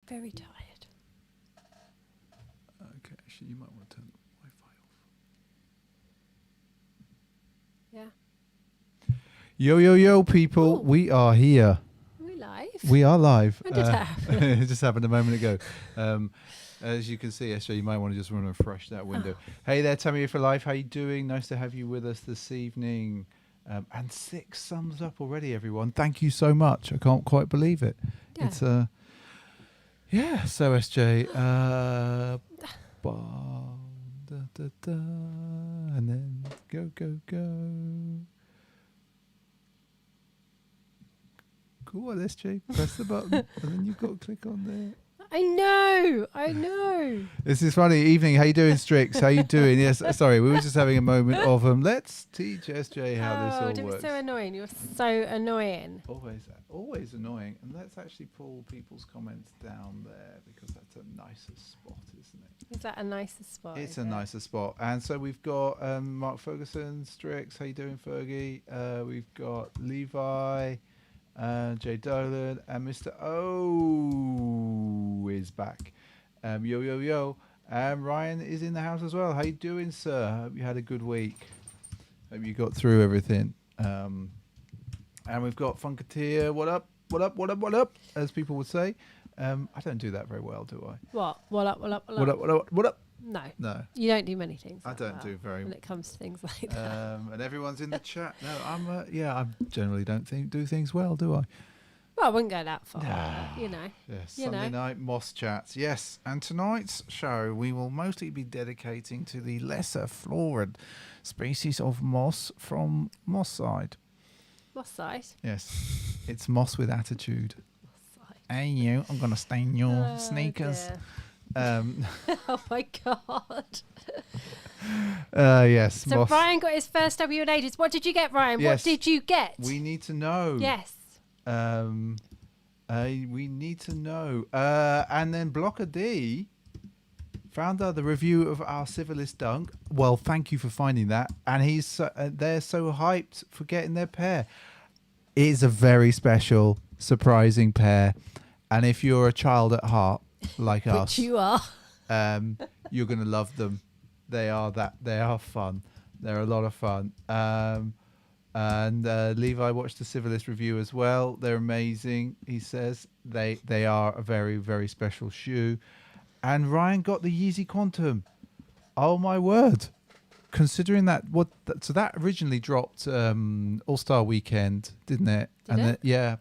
Very tired. Okay, actually, you might want to turn the Wi-Fi off. Yeah. Yo, yo, yo, people. Ooh. We are here. Are we live? We are live. When did that happen? It just happened a moment ago. As you can see, Esther, you might want to just want to refresh that window. Hey there, Tammy for Life. How you doing? Nice to have you with us this evening. And 6 thumbs up already, everyone. Thank you so much. I can't quite believe it. Yeah. It's yeah. So SJ, and then go. Cool, SJ. Press the button, and then you've got to click on there. I know. This is funny. Evening. How you doing, Strix? How you doing? Yes. Sorry, we were just having a moment of let's teach SJ how this all it was works. so annoying. You're so annoying. Always annoying. And let's actually pull people's comments down there because that's a nicer spot, isn't it? Is that a nicer spot? It's a nicer spot. And so we've got Mark Ferguson, Strix. How you doing, Fergie? We've got Levi. Jay Dolan and Mr. O is back. Yo. Ryan is in the house as well. How you doing, sir? Hope you had a good week. Hope you got through everything. And we've got Funketeer. What up? As people would say. I don't do that very well, do I? What up? What up? No. You don't do many things. I don't do very when it comes to things like that. And everyone's in the chat. No, I generally don't do things well, do I? Well, I wouldn't go that far. You know. Yes, Sunday night Moss chats. Yes, and tonight's show we will mostly be dedicating to the lesser florid species of moss from Moss side. Moss side? Yes, it's moss with attitude. Moss side. Hey you, I'm gonna stain your sneakers. Dear. Oh my god. Yes. So Moss. Ryan got his first W in ages. What did you get, Ryan? Yes. What did you get? We need to know. Yes. We need to know. And then Blocker D found the review of our Civilist dunk. Well, thank you for finding that. And they're so hyped for getting their pair. It is a very special, surprising pair. And if you're a child at heart, like us, which you are, you're gonna love them. They are fun. They're a lot of fun. And Levi watched the Civilist review as well. They're amazing. He says they are a very, very special shoe. And Ryan got the Yeezy Quantum. Oh my word! Considering that so that originally dropped All-Star Weekend, didn't it? Yeah,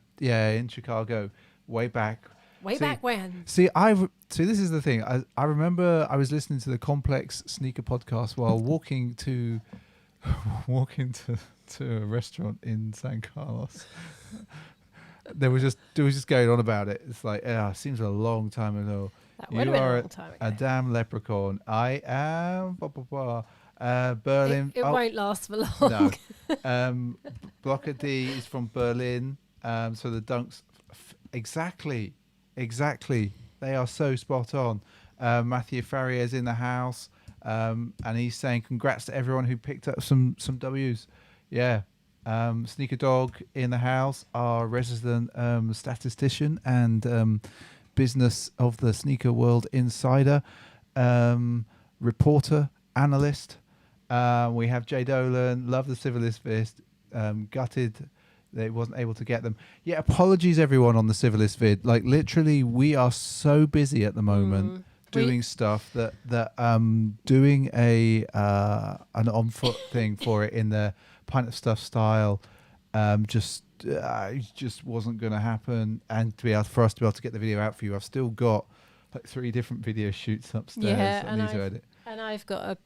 in Chicago, way back. Back when? See, this is the thing. I remember I was listening to the Complex Sneaker podcast while walking to a restaurant in San Carlos. It was just going on about it. It's like, it seems a long time ago. That would have been a long time ago. A damn leprechaun. I am. Berlin. It won't last for long. No. Blocker D is from Berlin. So the dunks, exactly. They are so spot on. Matthew Farrier is in the house, and he's saying congrats to everyone who picked up some W's. Yeah. Sneaker Dog in the house, our resident statistician and business of the sneaker world insider, reporter, analyst. We have Jay Dolan, love the Civilist Fist, gutted they wasn't able to get them. Yeah, apologies everyone on the Civilist vid. Like literally, we are so busy at the moment doing stuff that doing an on foot thing for it in the Pint of Stuff style just wasn't going to happen. And for us to be able to get the video out for you, I've still got like 3 different video shoots upstairs. And I've got a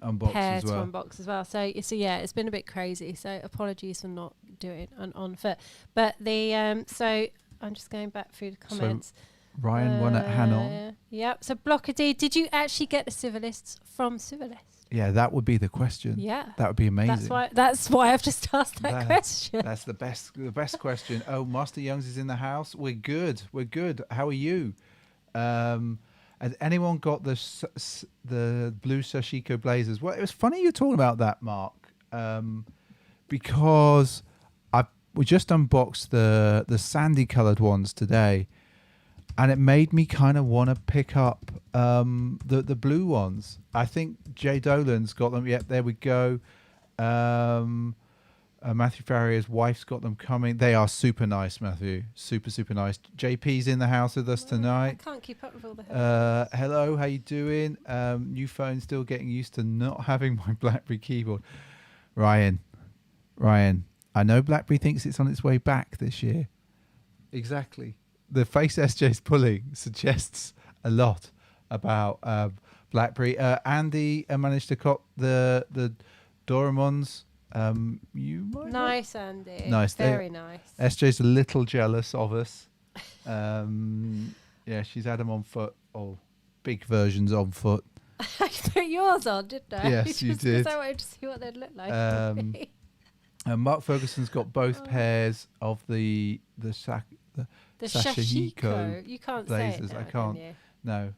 unbox pair as well. to unbox as well. So yeah, it's been a bit crazy. So apologies for not doing an on foot. But the so I'm just going back through the comments. So Ryan won at Hanon. Yep. So Blocker D, did you actually get the Civilists from Civilist? Yeah, that would be the question. Yeah, that would be amazing. That's why I've just asked that question. That's the best question. Oh, Master Youngs is in the house. We're good. How are you? Has anyone got the blue Sashiko blazers? Well, it was funny you're talking about that, Mark, because we just unboxed the sandy coloured ones today, and it made me kind of want to pick up the blue ones. I think Jay Dolan's got them. Yep, there we go. Matthew Farrier's wife's got them coming. They are super nice, Matthew. Super nice. JP's in the house with us tonight. I can't keep up with all the hello, how you doing? New phone, still getting used to not having my BlackBerry keyboard. Ryan, I know BlackBerry thinks it's on its way back this year. Exactly. The face SJ's pulling suggests a lot about BlackBerry. Andy managed to cop the Doraemons. You might nice, Andy. Nice, very nice. SJ's a little jealous of us. Yeah, she's had them on foot, or big versions on foot. I put yours on, didn't I? Yes, you did. Because I wanted to see what they'd look like. Mark Ferguson's got both pairs of the Sashihiko. You can't blazers. say it now, I can't. can you? No.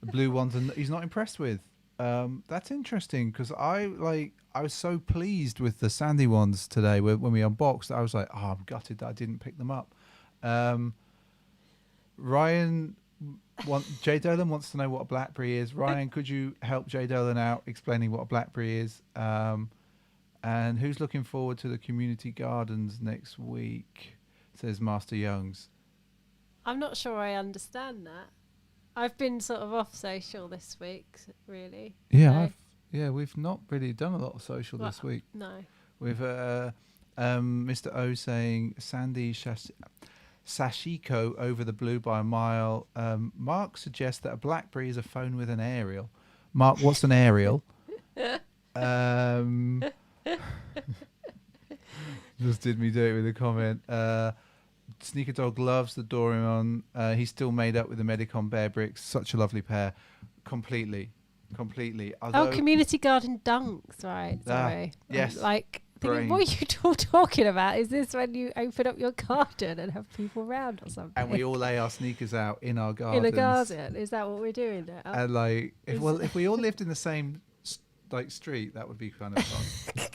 The blue ones, and he's not impressed with. That's interesting because I was so pleased with the sandy ones today when we unboxed. I was like, I'm gutted that I didn't pick them up. Jay Dolan wants to know what a BlackBerry is. Ryan, could you help Jay Dolan out explaining what a BlackBerry is? And who's looking forward to the community gardens next week? Says Master Youngs. I'm not sure I understand that. I've been sort of off social this week, really. Yeah, we've not really done a lot of social this week. No. With Mr. O saying Sandy Sashiko over the blue by a mile. Mark suggests that a BlackBerry is a phone with an aerial. Mark, what's an aerial? Just did me do it with a comment. Sneaker Dog loves the Doraemon. He's still made up with the Medicon Bear Bricks. Such a lovely pair. Completely. Although, community garden dunks, right? Sorry. Yes. Thinking, what are you talking about? Is this when you open up your garden and have people around or something? And we all lay our sneakers out in our gardens. In a garden? Is that what we're doing now? And if we all lived in the same street, that would be kind of fun.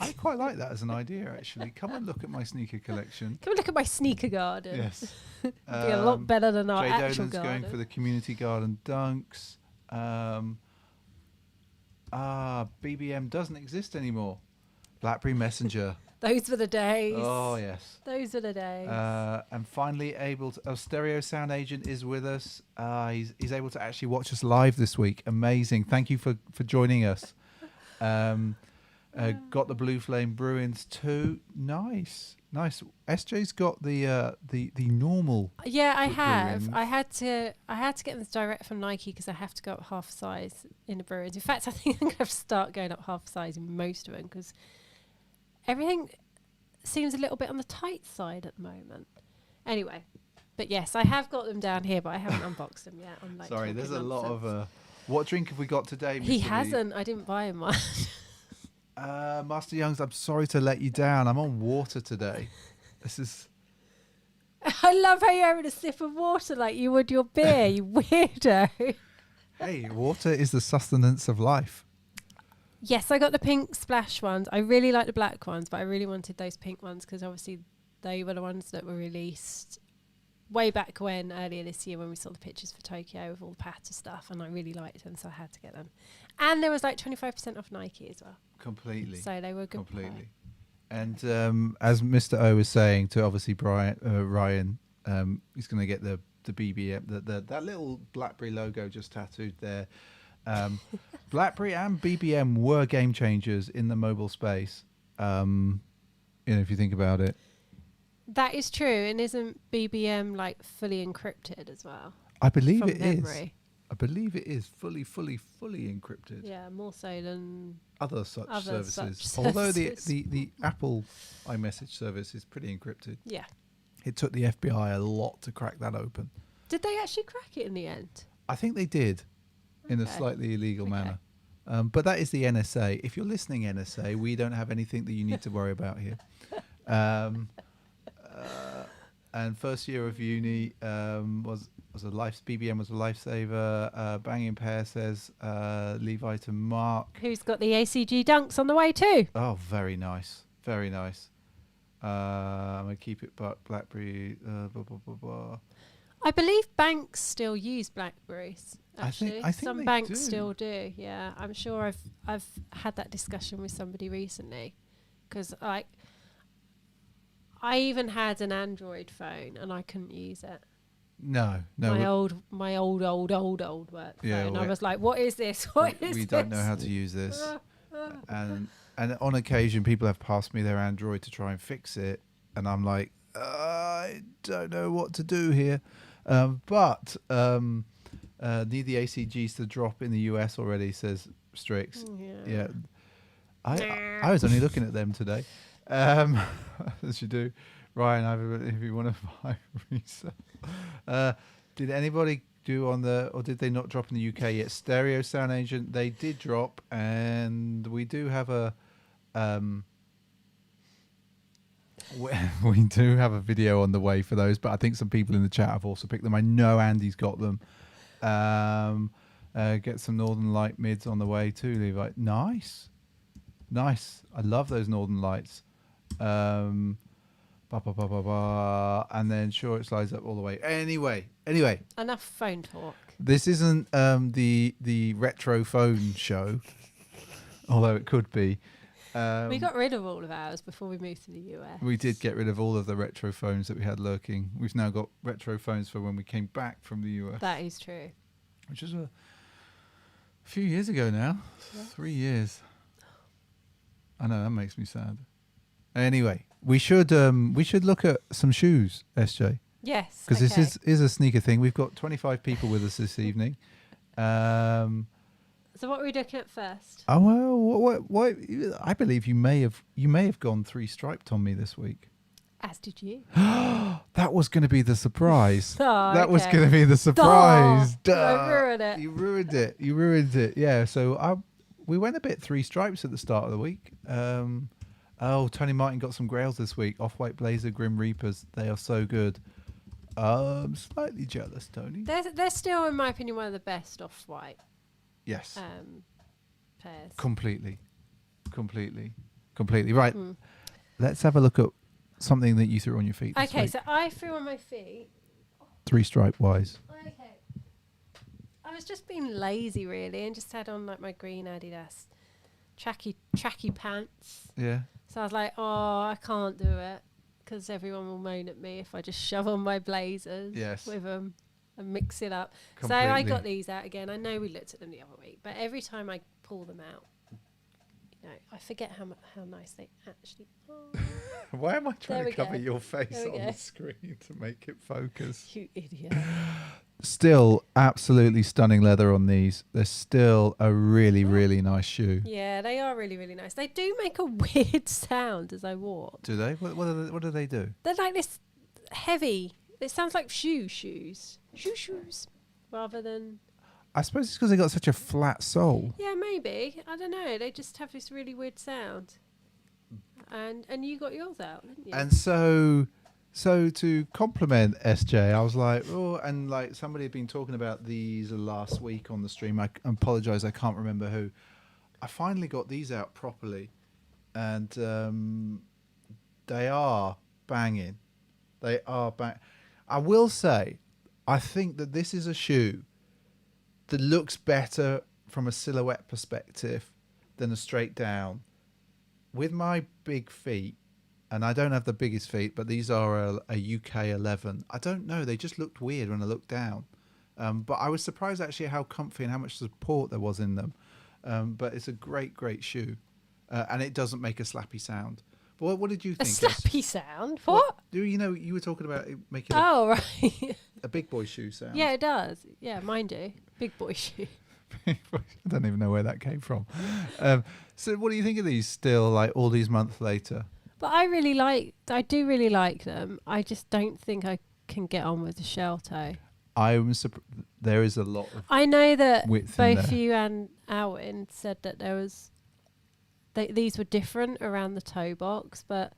I quite like that as an idea, actually. Come and look at my sneaker collection. Come and look at my sneaker garden. Yes. It'd be a lot better than our Jay actual Dolan's garden. going for the community garden dunks. BBM doesn't exist anymore. BlackBerry Messenger. Those were the days. Oh, yes. Those were the days. And finally Stereo Sound Agent is with us. He's able to actually watch us live this week. Amazing. Thank you for joining us. Got the Blue Flame Bruins too. Nice. SJ's got the normal. Yeah, I have. Bruins. I had to get them direct from Nike because I have to go up half a size in the Bruins. In fact, I think I'm going to have to start going up half a size in most of them because everything seems a little bit on the tight side at the moment. Anyway, but yes, I have got them down here, but I haven't unboxed them yet. I'm Sorry, there's a lot of. What drink have we got today, Mr. He hasn't. I didn't buy him one. Master Youngs, I'm sorry to let you down. I'm on water today. This is. I love how you're having a sip of water like you would your beer, you weirdo. Hey, water is the sustenance of life. Yes, I got the pink splash ones. I really like the black ones, but I really wanted those pink ones because obviously they were the ones that were released way back when, earlier this year when we saw the pictures for Tokyo with all the patter stuff, and I really liked them, so I had to get them. And there was 25% off Nike as well. Completely. So they were good. Completely. And as Mr. O was saying to obviously Ryan, he's going to get the BBM, that little BlackBerry logo just tattooed there. BlackBerry and BBM were game changers in the mobile space. If you think about it. That is true, and isn't BBM fully encrypted as well? I believe from it is. memory? I believe it is fully encrypted. Yeah, more so than other such services. Such Although services. the Apple iMessage service is pretty encrypted. Yeah. It took the FBI a lot to crack that open. Did they actually crack it in the end? I think they did, in a slightly illegal manner. But that is the NSA. If you're listening, NSA, we don't have anything that you need to worry about here. And first year of uni was a BBM was a lifesaver. Banging Pear says Levi to Mark. Who's got the ACG dunks on the way too? Oh, very nice. Very nice. I'm going to keep it BlackBerry. Blah, blah, blah, blah. I believe banks still use Blackberries. I Actually, think some they banks do. still do. Yeah, I'm sure I've had that discussion with somebody recently, because I even had an Android phone and I couldn't use it. No. My old work Yeah, phone. I was like, "What is this? What is this?" we don't know how to use this. and on occasion, people have passed me their Android to try and fix it, and I'm like, I don't know what to do here. But need the ACGs to drop in the US already, says Strix. Yeah. I was only looking at them today, as you do. Ryan, if you want to buy resale. Did anybody do or did they not drop in the UK yet? Stereo Sound Agent, they did drop, and we do have we do have a video on the way for those, but I think some people in the chat have also picked them. I know Andy's got them. Get some Northern Light mids on the way too, Levi. Nice. I love those Northern Lights. And then sure, it slides up all the way. Anyway. Enough phone talk. This isn't the retro phone show, although it could be. We got rid of all of ours before we moved to the US. We did get rid of all of the retro phones that we had lurking. We've now got retro phones for when we came back from the US. That is true. Which is a few years ago now. Yeah. 3 years. I know, that makes me sad. Anyway, we should look at some shoes, SJ. Yes. Because this is a sneaker thing. We've got 25 people with us this evening. So what are we looking at first? Oh well, what I believe you may have gone 3 striped on me this week. As did you. That was going to be the surprise. That was going to be the surprise. Duh. I ruined it. You ruined it. Yeah. So we went a bit 3 stripes at the start of the week. Tony Martin got some grails this week. Off-White Blazer, Grim Reapers. They are so good. I'm slightly jealous, Tony. They're still, in my opinion, one of the best Off-White. Yes. Pairs. Completely. Right. Let's have a look at something that you threw on your feet. Okay, so I threw on my feet. 3 stripe wise. Okay. I was just being lazy, really, and just had on like my green Adidas tracky pants. Yeah. So I was like, oh, I can't do it because everyone will moan at me if I just shove on my blazers with them and mix it up. Completely. So I got these out again. I know we looked at them the other week, but every time I pull them out, I forget how nice they actually are. Why am I trying to cover your face on the screen to make it focus? You idiot. Still absolutely stunning leather on these. They're still a really, really nice shoe. Yeah, they are really, really nice. They do make a weird sound as I walk. Do they? What do they do? They're like this heavy. It sounds like shoes. Shoes. Rather than... I suppose it's because they got such a flat sole. Yeah, maybe. I don't know. They just have this really weird sound. And you got yours out, didn't you? And so to compliment SJ, I was like, and like somebody had been talking about these last week on the stream. I apologize, I can't remember who. I finally got these out properly, and they are banging. They are bang. I will say, I think that this is a shoe that looks better from a silhouette perspective than a straight down. With my big feet, and I don't have the biggest feet, but these are a UK 11. I don't know. They just looked weird when I looked down. But I was surprised actually how comfy and how much support there was in them. But it's a great, great shoe. And it doesn't make a slappy sound. But what did you think? A slappy sound? What? You were talking about it making right. a big boy shoe sound. Yeah, it does. Yeah, mine do. Big boy shoe. I don't even know where that came from. So what do you think of these still, like all these months later? But I do really like them. I just don't think I can get on with the shell toe. There is a lot of I know that both you and Alwyn said that these were different around the toe box, but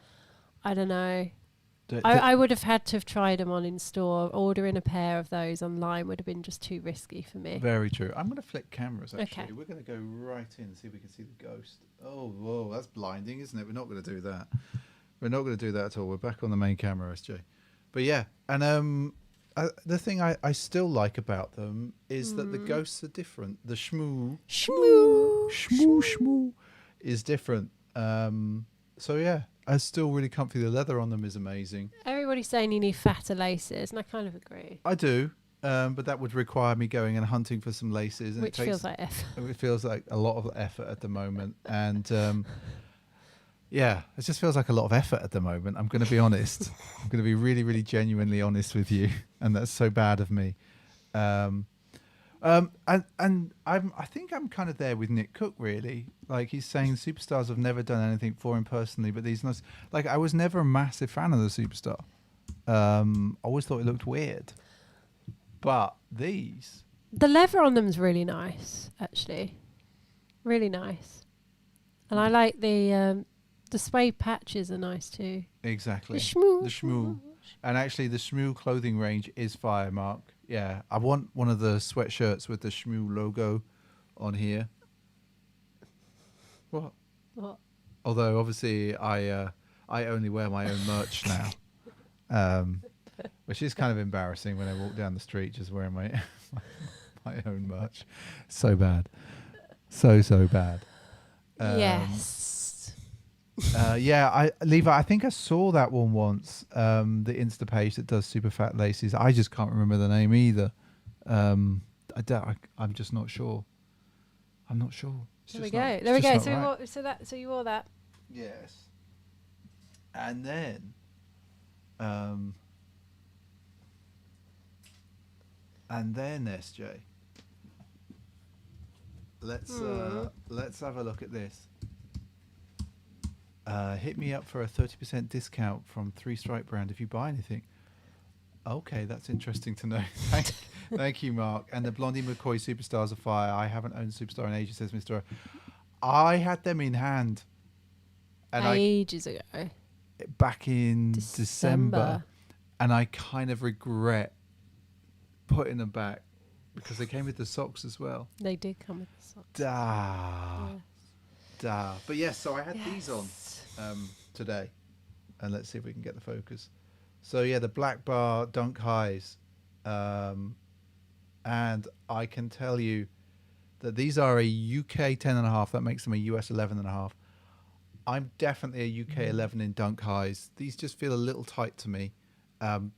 I don't know. I would have had to have tried them on in store. Ordering a pair of those online would have been just too risky for me. Very true. I'm going to flip cameras, actually. Okay. We're going to go right in and see if we can see the ghost. Oh, whoa, that's blinding, isn't it? We're not going to do that. We're not going to do that at all. We're back on the main camera, SJ. But yeah, and the thing I still like about them is that the ghosts are different. The shmoo is different. So yeah, it's still really comfy. The leather on them is amazing. Everybody's saying you need fatter laces, and I kind of agree. I do, but that would require me going and hunting for some laces, and Which feels like effort. It feels like a lot of effort at the moment, and yeah, it just feels like a lot of effort at the moment. I'm going to be honest. I'm going to be really, really genuinely honest with you, and that's so bad of me. And I think I'm kind of there with Nick Cook, really. Like, he's saying superstars have never done anything for him personally, but these nice. Like, I was never a massive fan of the Superstar. I always thought it looked weird, but these. The leather on them is really nice, actually. Really nice, and I like the suede patches are nice too. Exactly. The shmoo. The shmoo. And actually, the shmoo clothing range is fire, Mark. Yeah, I want one of the sweatshirts with the shmoo logo on here. What? Although obviously I only wear my own merch now, which is kind of embarrassing when I walk down the street just wearing my my own merch. So bad, so bad. Yes. Yeah, Levi, I think I saw that one once. The Insta page that does super fat laces. I just can't remember the name either. I'm just not sure. I'm not sure. There we go. There we go. So you wore that. Yes. And then, SJ. Let's have a look at this. Hit me up for a 30% discount from 3 Stripe brand if you buy anything. Okay, that's interesting to know. Thank you, Mark. And the Blondie McCoy Superstars of Fire. I haven't owned Superstar in ages, says Mr. O. I had them in hand. And ages ago. Back in December. And I kind of regret putting them back because they came with the socks as well. They did come with the socks. But yes, so I had these on today, and let's see if we can get the focus. So yeah, the Black Bar Dunk Highs, and I can tell you that these are a UK 10.5. That makes them a US 11.5. I'm definitely a UK 11 in Dunk Highs. These just feel a little tight to me,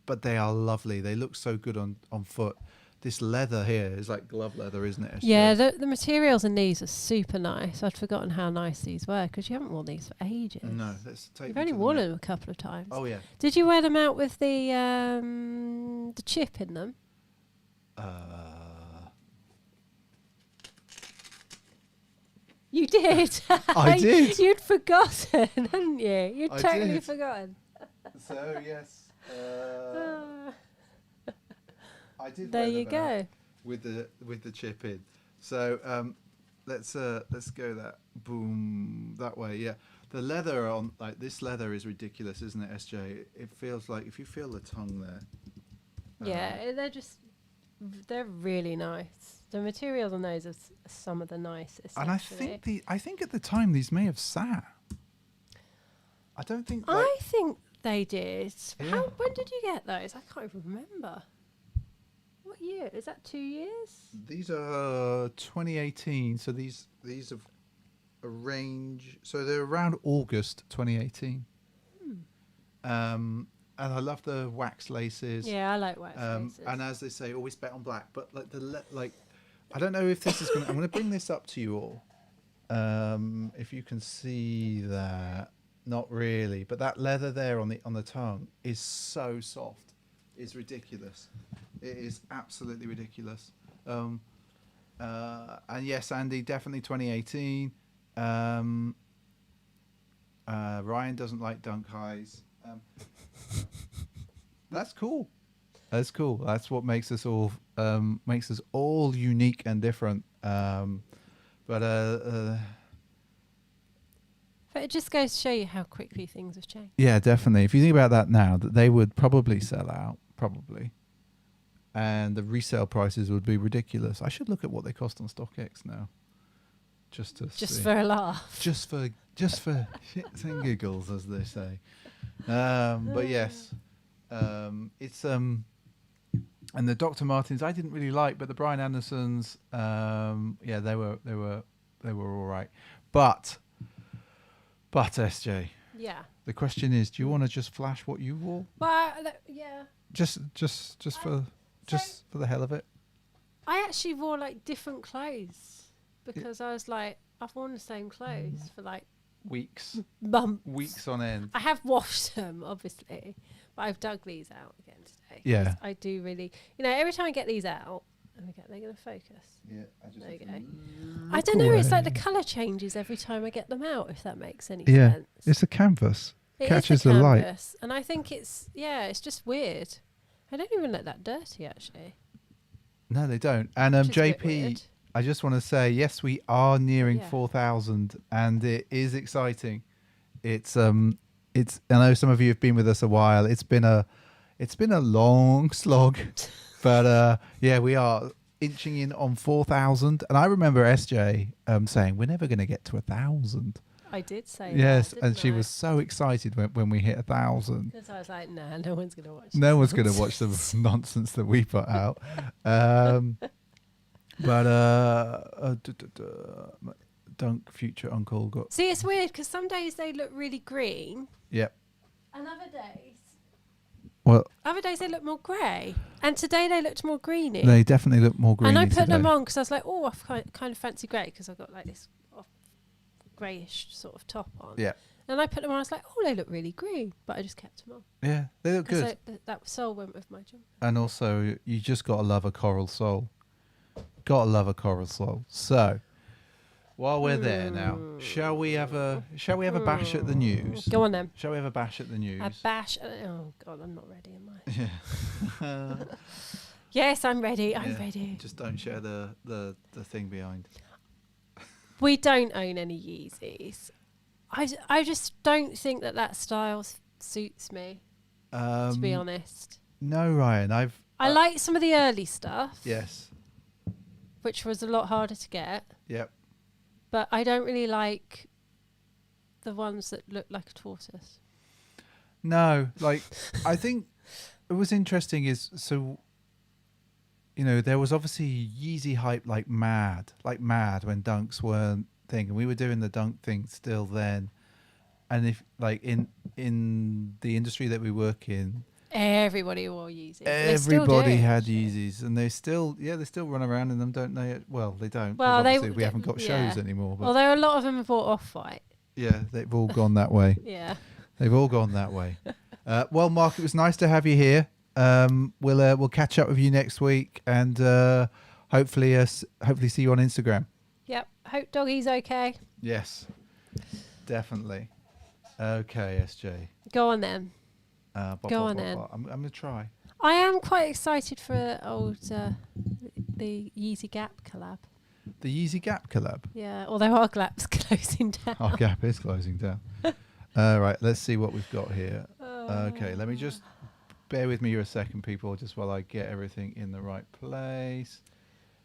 but they are lovely. They look so good on foot. This leather here is like glove leather, isn't it? Yeah, the materials in these are super nice. I'd forgotten how nice these were because you haven't worn these for ages. No, let's take. You've only worn them a couple of times. Oh yeah. Did you wear them out with the chip in them? You did. I did. You'd forgotten, hadn't you? You'd I totally did. forgotten. So yes. I did. There you go. With the chip in. So let's go that that way. Yeah, the leather on like this leather is ridiculous, isn't it, SJ? It feels like if you feel the tongue there. Yeah, they're really nice. The materials on those are some of the nicest. And actually. I think at the time these may have sat. I don't think. I think they did. Yeah. When did you get those? I can't even remember. What year? Is that 2 years? These are 2018. So these have a range. So they're around August 2018. And I love the wax laces. Yeah, I like wax laces. And as they say, always bet on black. But like I don't know if this is going. I'm going to bring this up to you all. If you can see that, not really, but that leather there on the tongue is so soft. It's ridiculous. It is absolutely ridiculous. And yes, Andy, definitely 2018. Ryan doesn't like Dunk Highs. That's cool. That's cool. That's what makes us all unique and different. But it just goes to show you how quickly things have changed. Yeah, definitely. If you think about that now, that they would probably sell out, probably, and the resale prices would be ridiculous. I should look at what they cost on StockX now, just see. For a laugh. Just for shits and giggles, as they say. But yes, it's And the Dr. Martens I didn't really like, but the Brian Andersons, yeah, they were all right. But SJ, Yeah. the question is, do you want to just flash what you wore? Well, yeah. Just for the hell of it. I actually wore like different clothes because I was like, I've worn the same clothes for like Weeks months. on end. I have washed them, obviously, but I've dug these out again today. Yeah. I do really, every time I get these out, they're going to focus. Yeah, There you go. I don't know. It's like the colour changes every time I get them out, if that makes any sense. It's a canvas. It Catches is the the light. canvas, and I think it's just weird. I don't even look that dirty, actually. No, they don't. And Which is a bit JP, weird. I just want to say, yes, we are nearing Yeah. 4,000, and it is exciting. It's I know some of you have been with us a while. It's been a long slog, but yeah, we are inching in on 4,000. And I remember SJ saying we're never going to get to 1,000. I did say Yes, that, and didn't she I? was so excited when we hit 1,000. Because I was like, nah, no one's going to watch No this one's going to watch the nonsense. nonsense that we put out. Dunk future uncle got. See, it's weird because some days they look really green, Yep. and other days they look more grey. And today they looked more greeny. They definitely look more green. and I put them on because I was like, oh, I kind of fancy grey because I've got like this greyish sort of top on. Yeah. And I put them on. I was like, oh, they look really green, but I just kept them on. Yeah, they look good. That sole went with my jumper. And also, you just got to love a coral sole. Got to love a coral sole. So, while we're there now, shall we have a bash at the news? Go on then. Shall we have a bash at the news? A bash. Oh God, I'm not ready, am I? Yeah. Yes, I'm ready. I'm Yeah. ready. Just don't share the thing behind. We don't own any Yeezys. I just don't think that style suits me, to be honest. No, Ryan. I like some of the early stuff. Yes. Which was a lot harder to get. Yep. But I don't really like the ones that look like a tortoise. No, like I think it was interesting is so. There was obviously Yeezy hype like mad when dunks weren't thing, and we were doing the dunk thing still then. And if like in the industry that we work in, everybody wore Yeezys. everybody had Yeezys, and they still run around in them, don't they? Well, they don't. 'Cause Well, obviously we haven't got yeah. shows anymore. But Although a lot of them have bought Off-White. yeah, they've all gone that way. Yeah. They've all gone that way. Well, Mark, it was nice to have you here. We'll catch up with you next week, and hopefully see you on Instagram. Yep. Hope Doggy's okay. Yes, definitely. Okay, SJ. Go on then. Go on then. I'm gonna try. I am quite excited for the Yeezy Gap collab. The Yeezy Gap collab. Yeah, although our Gap's closing down. Our Gap is closing down. Right, let's see what we've got here. Okay, let me just bear with me a second, people, just while I get everything in the right place.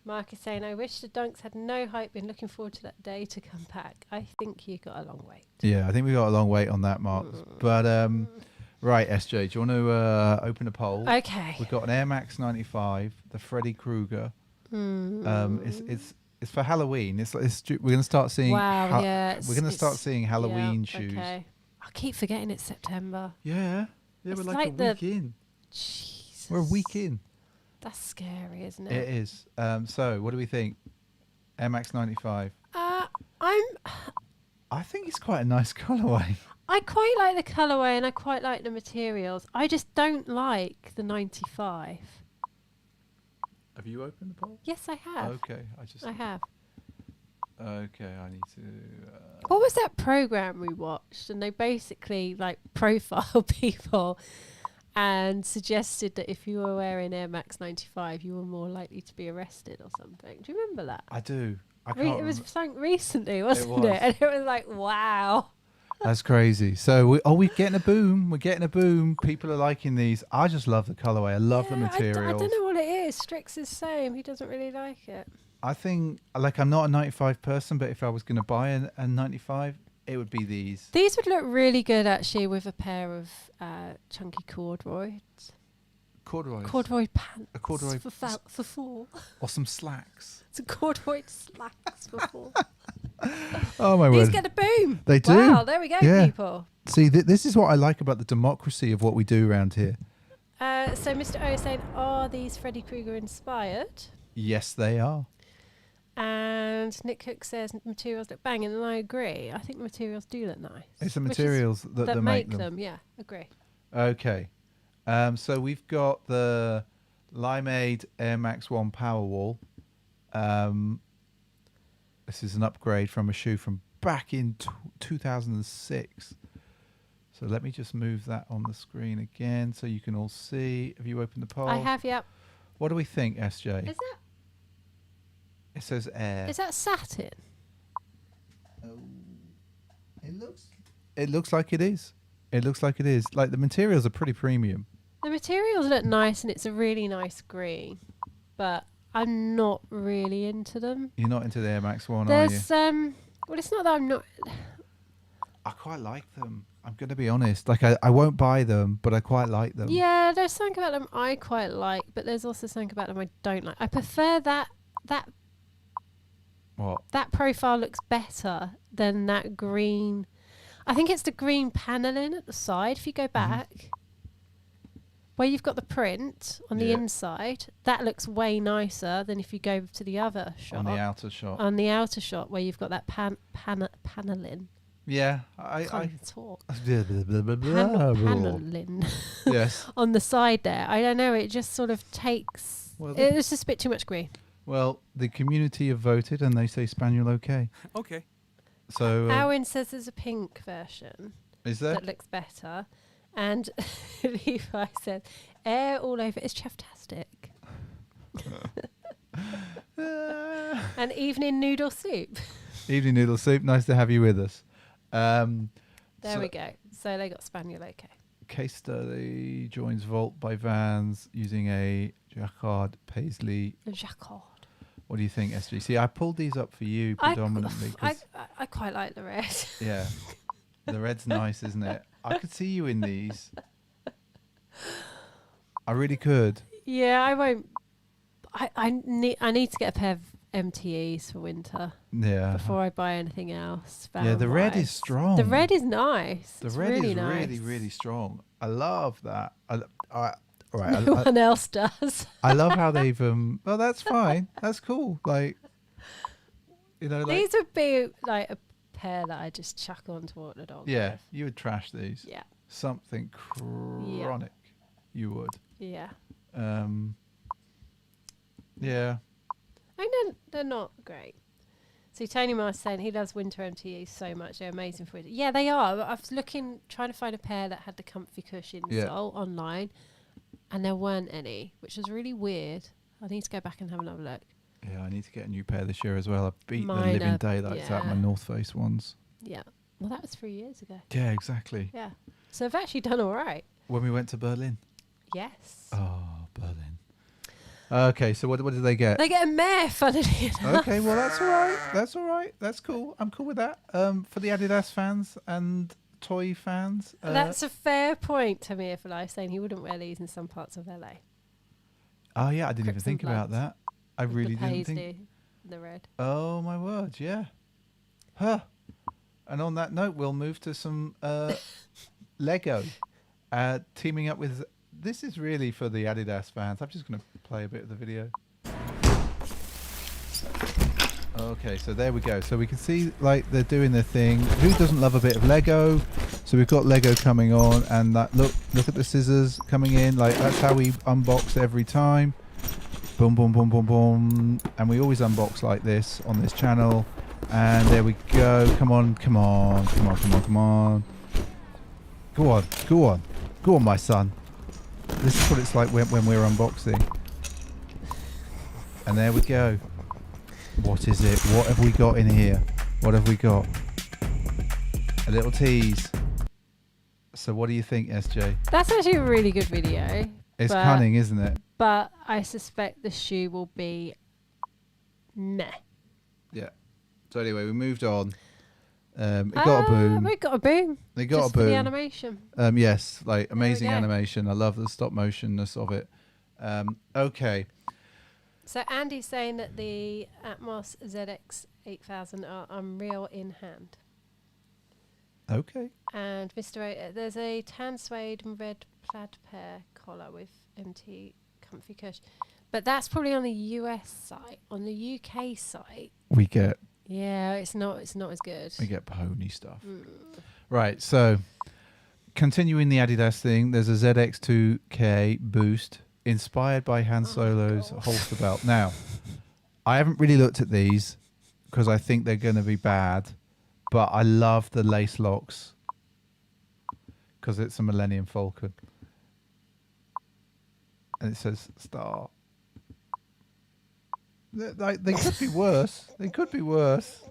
Mark is saying, I wish the Dunks had no hype. Been looking forward to that day to come back. I think you got a long wait. Yeah, I think we got a long wait on that, Mark. But right, SJ, do you want to open a poll? Okay. We've got an Air Max 95, the Freddy Krueger. It's for Halloween. We're going to start seeing. Wow, yeah. We're going to start seeing Halloween shoes. Okay. I keep forgetting it's September. Yeah, It's we're like like a week in. Jesus. We're a week in. That's scary, isn't It it? is. So, what do we think? Air Max 95. I think it's quite a nice colourway. I quite like the colourway and I quite like the materials. I just don't like the 95. Have you opened the poll? Yes, I have. Okay, I have. Okay, I need to. What was that program we watched? And they basically like profile people and suggested that if you were wearing Air Max 95, you were more likely to be arrested or something. Do you remember that? I do. I can't. It was something recently, wasn't was. it? And it was like, wow. That's crazy. So we're getting a boom. We're getting a boom. People are liking these. I just love the colorway. I love the materials. I don't know what it is. Strix is same. He doesn't really like it. I think, like, I'm not a 95 person, but if I was going to buy a 95, it would be these. These would look really good, actually, with a pair of chunky corduroys. Corduroys. Corduroy pants. A corduroy for fall. or some slacks. It's a corduroy slacks for fall. Oh my These word! get a boom. They do. Wow, there we go, Yeah. people. See, this is what I like about the democracy of what we do around here. So Mr. O is saying, are these Freddy Krueger inspired? Yes, they are. And Nick Cook says materials look banging, and I agree. I think the materials do look nice. It's the Which is- materials that make them. them. Yeah, agree. Okay. So we've got the Limeade Air Max 1 Powerwall. This is an upgrade from a shoe from back in 2006. So let me just move that on the screen again so you can all see. Have you opened the poll? I have, yep. What do we think, SJ? Is that It says air. is that satin? It looks like it is. It looks like it is. Like the materials are pretty premium. The materials look nice, and it's a really nice green, but I'm not really into them. You're not into the Air Max 1, are you? There's well, it's not that I'm not. I quite like them. I'm going to be honest. Like I won't buy them, but I quite like them. Yeah, there's something about them I quite like, but there's also something about them I don't like. I prefer that What? that profile looks better than that green. I think it's the green paneling at the side. If you go back, where you've got the print on the Yeah. inside, that looks way nicer than if you go to the other shot. On the outer shot. On the outer shot, where you've got that paneling. Yeah. Can't even talk. Blah. Paneling Yes. on the side there. I don't know. It just sort of takes. Well, It's just a bit too much green. Well, the community have voted and they say Spaniel okay. Okay. So Owen says there's a pink version is there? that looks better, and Levi says air all over. It's cheftastic. And evening noodle soup. Evening Noodle Soup. Nice to have you with us. There So- we go. So they got Spaniel okay. Case study joins Vault by Vans using a Jacquard Paisley. The jacquard. What do you think, SG? See, I pulled these up for you predominantly. I quite like the red. Yeah, the red's nice, isn't it? I could see you in these. I really could. Yeah, I won't. I need to get a pair of MTEs for winter Yeah. before I buy anything else. Yeah, the red is Valve-wise. strong. The red is nice. The It's red really is nice. really, really strong. I love that. All right. No one else does. I love how they've. Well, that's fine. That's cool. Like, you know, like. These would be like a pair that I just chuck on to walk the dog. Yeah, with. you would trash these. Yeah. Something chronic. You would. Yeah. Yeah. I mean, they're not great. See, Tony Mars saying he loves winter MTEs so much. They're amazing for winter. Yeah, they are. I was trying to find a pair that had the comfy cush insole online, and there weren't any, which was really weird. I need to go back and have another look. Yeah, I need to get a new pair this year as well. I beat the Mine living are- daylights out of my yeah. North Face ones. Yeah. Well, that was 3 years ago. Yeah, exactly. Yeah. So I've actually done all right. When we went to Berlin. Yes. Oh, Berlin. Okay, so what did they get? They get a mare, funnily enough. Okay, well that's all right. That's all right. That's cool. I'm cool with that. For the Adidas fans and toy fans. That's a fair point, Tamir for Life, saying he wouldn't wear these in some parts of LA. Oh yeah, I didn't even Crips think and about Bloods. that. I With really the didn't paisley, think. the red. Oh my word, yeah. Huh. And on that note, we'll move to some Lego. Teaming up with. This is really for the Adidas fans. I'm just going to play a bit of the video. Okay, so there we go. So we can see like they're doing their thing. Who doesn't love a bit of Lego? So we've got Lego coming on, and that look at the scissors coming in. Like that's how we unbox every time. Boom, boom, boom, boom, boom, and we always unbox like this on this channel. And there we go. Come on, come on, come on, come on, come on. Go on, go on, go on, my son. This is what it's like when we're unboxing. And there we go. What is it? What have we got in here? What have we got? A little tease. So what do you think, SJ? That's actually a really good video. It's but- cunning, isn't it? But I suspect the shoe will be meh. Yeah. So anyway, we moved on. It got a boom. We got a boom. It got Just a boom. for the animation. Yes, like There we amazing go. animation. I love the stop motionness of it. Okay. So Andy's saying that the Atmos ZX 8000 are unreal in hand. Okay. And there's a tan suede and red plaid pair collar with MT comfy cush. But that's probably on the US site. On the UK site, We get it's not as good. pony stuff. Right, so continuing the Adidas thing, there's a ZX2K Boost inspired by Han Solo's holster belt. Now, I haven't really looked at these because I think they're going to be bad, but I love the lace locks because it's a Millennium Falcon. And it says Star. They could be worse. They could be worse.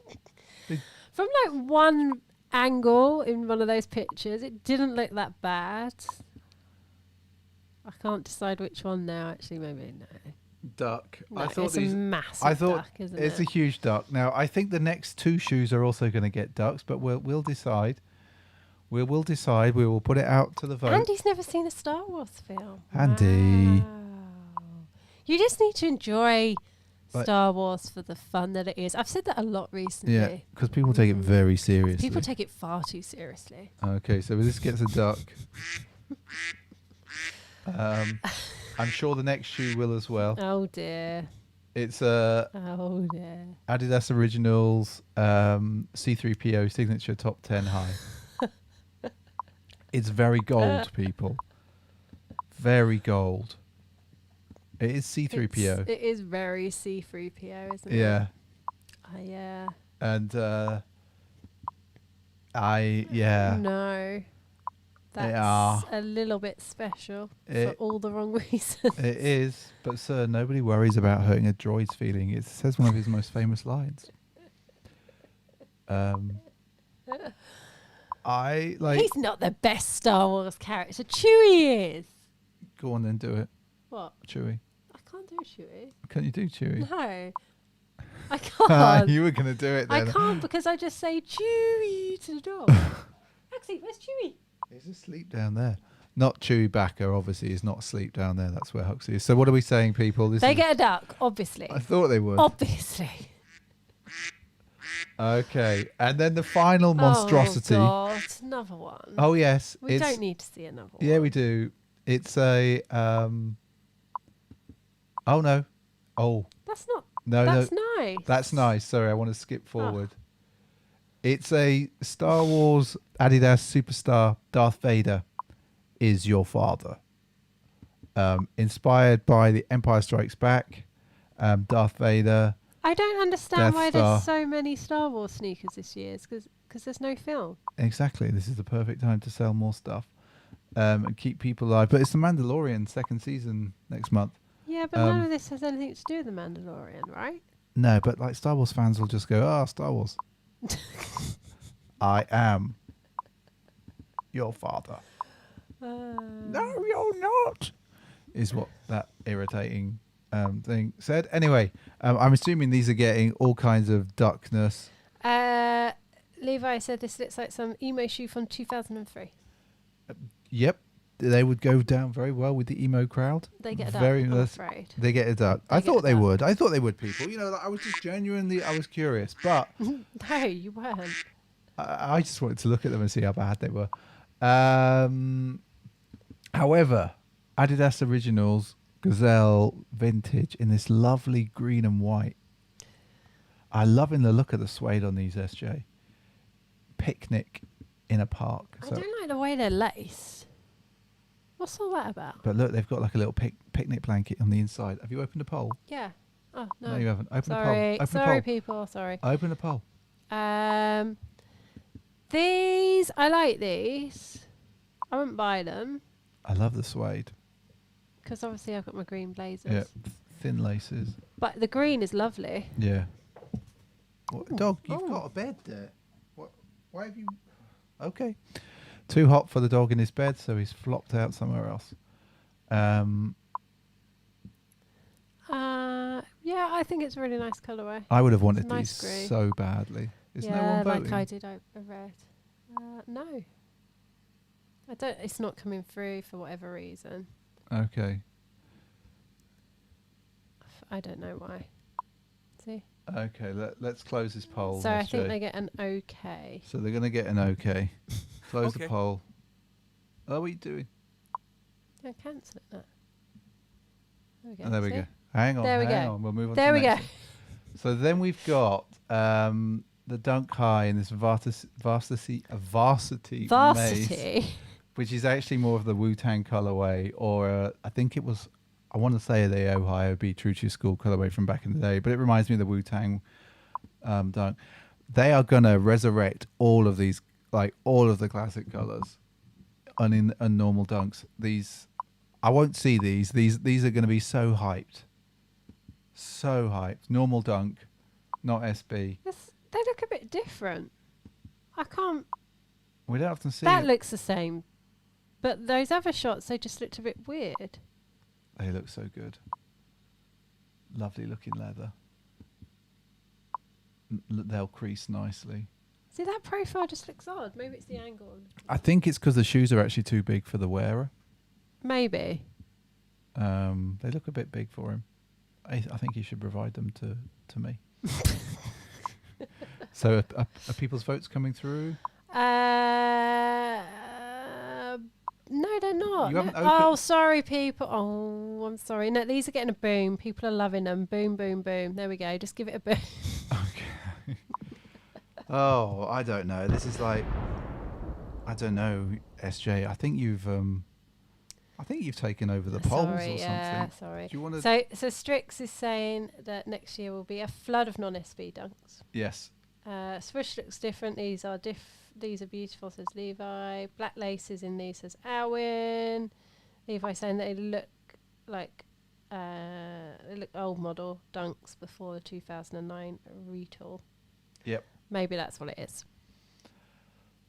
From like one angle in one of those pictures, it didn't look that bad. I can't decide which one now. Actually, maybe no. Duck. No, I thought it's a massive I thought duck, isn't it's it? a huge duck. Now I think the next two shoes are also going to get ducks, but we'll decide. We will decide. We will put it out to the vote. Andy's never seen a Star Wars film. Andy. Wow. You just need to enjoy Like- Star Wars for the fun that it is. I've said that a lot recently. Yeah, because people take it very seriously. People take it far too seriously. Okay, so this gets a duck. I'm sure the next shoe will as well. Oh dear. It's a Oh dear. Adidas Originals C3PO signature top 10 high. It's very gold, people. Very gold. It is C3PO. It is very C3PO, isn't it? Yeah. Yeah. And No. That's are. a little bit special for It- all the wrong reasons. It is, but sir, nobody worries about hurting a droid's feeling. It says one of his most famous lines. I like. He's not the best Star Wars character. Chewie is. Go on then, do it, What? Chewie. I can't do Chewie. Can you do Chewie? No. I can't. You were gonna do it I then. can't because I just say Chewie to the dog. Actually, where's Chewie? He's asleep down there. Not Chewbacca, obviously, is not asleep down there. That's where Huxley is. So what are we saying, people? They get a duck, obviously. I thought they would. Obviously. Okay, and then the final monstrosity. Oh, God. Another one. Oh yes, We it's, don't need to see another one. Yeah, we do. It's a. Oh no. Oh That's not. no, That's no. nice. That's nice. Sorry, I want to skip forward. It's a Star Wars Adidas superstar. Darth Vader is your father. Inspired by The Empire Strikes Back. Darth Vader. I don't understand Death why Star. there's so many Star Wars sneakers this year. Because there's no film. Exactly. This is the perfect time to sell more stuff and keep people alive. But it's The Mandalorian second season next month. Yeah, but none of this has anything to do with The Mandalorian, right? No, but like Star Wars fans will just go, Star Wars. I am your father. No, you're not. Is what that irritating thing said. Anyway, I'm assuming these are getting all kinds of duckness. Levi said this looks like some emo shoe from 2003. Yep, they would go down very well with the emo crowd. They get a duck, Very I'm nice. afraid. They get a duck. They I get thought a they duck. would. I thought they would, people. You know, like, I was just genuinely, I was curious. But No, you weren't. I just wanted to look at them and see how bad they were. However, Adidas Originals Gazelle Vintage in this lovely green and white. I'm loving the look of the suede on these, SJ. Picnic in a park. I don't like the way they're laced. What's all that about? But look, they've got like a little picnic blanket on the inside. Have you opened a poll? Yeah. Oh, no. No, you haven't. Open Sorry. a poll. Open Sorry, a poll. people. Sorry. Open a poll. These, I like these. I wouldn't buy them I love the suede. because obviously I've got my green blazers. Yeah, thin laces. But the green is lovely. Yeah. What, dog, you've Oh. got a bed there. What? Why have you? Okay. Too hot for the dog in his bed, so he's flopped out somewhere else. Yeah, I think it's a really nice colourway. I would have wanted Nice these grey. so badly. Is yeah, no one voting? like I did. I read. No, I don't. It's not coming through for whatever reason. Okay. I don't know why. See. Okay. Let's close this poll. So I SJ. think they get an okay. So they're going to get an okay. Close the Okay. poll. Oh, what are you doing? Yeah, cancel it now. Oh, there we see? go. Hang on. There we hang go. on. We'll move on There to we the next go. one. So then we've got the Dunk High in this varsity maze, Varsity. which is actually more of the Wu-Tang colorway, or I think it was, I want to say the Ohio Be True to Your School colorway from back in the day, but it reminds me of the Wu-Tang Dunk. They are going to resurrect all of these, like all of the classic colors on normal Dunks. These, I won't see these. These are going to be so hyped. So hyped. Normal Dunk, not SB. They look a bit different. I can't. We don't have to see That it. looks the same, but those other shots they just looked a bit weird. They look so good. Lovely looking leather. They'll crease nicely. See, that profile just looks odd. Maybe it's the angle. I think it's because the shoes are actually too big for the wearer. Maybe. They look a bit big for him. I think he should provide them to me. So are people's votes coming through? No, they're not. You No. haven't opened- Oh, sorry, people. Oh, I'm sorry. No, these are getting a boom. People are loving them. Boom, boom, boom. There we go. Just give it a boom. Okay. Oh, I don't know. This is like, I don't know, SJ. I think you've taken over the polls Sorry, or yeah, something. sorry. Do you want to? So Strix is saying that next year will be a flood of non-SB dunks. Yes. Swoosh looks different. These are beautiful, says Levi. Black laces in these, says Alwyn. Levi saying that they look like old model dunks before the 2009 retool. Yep. Maybe that's what it is.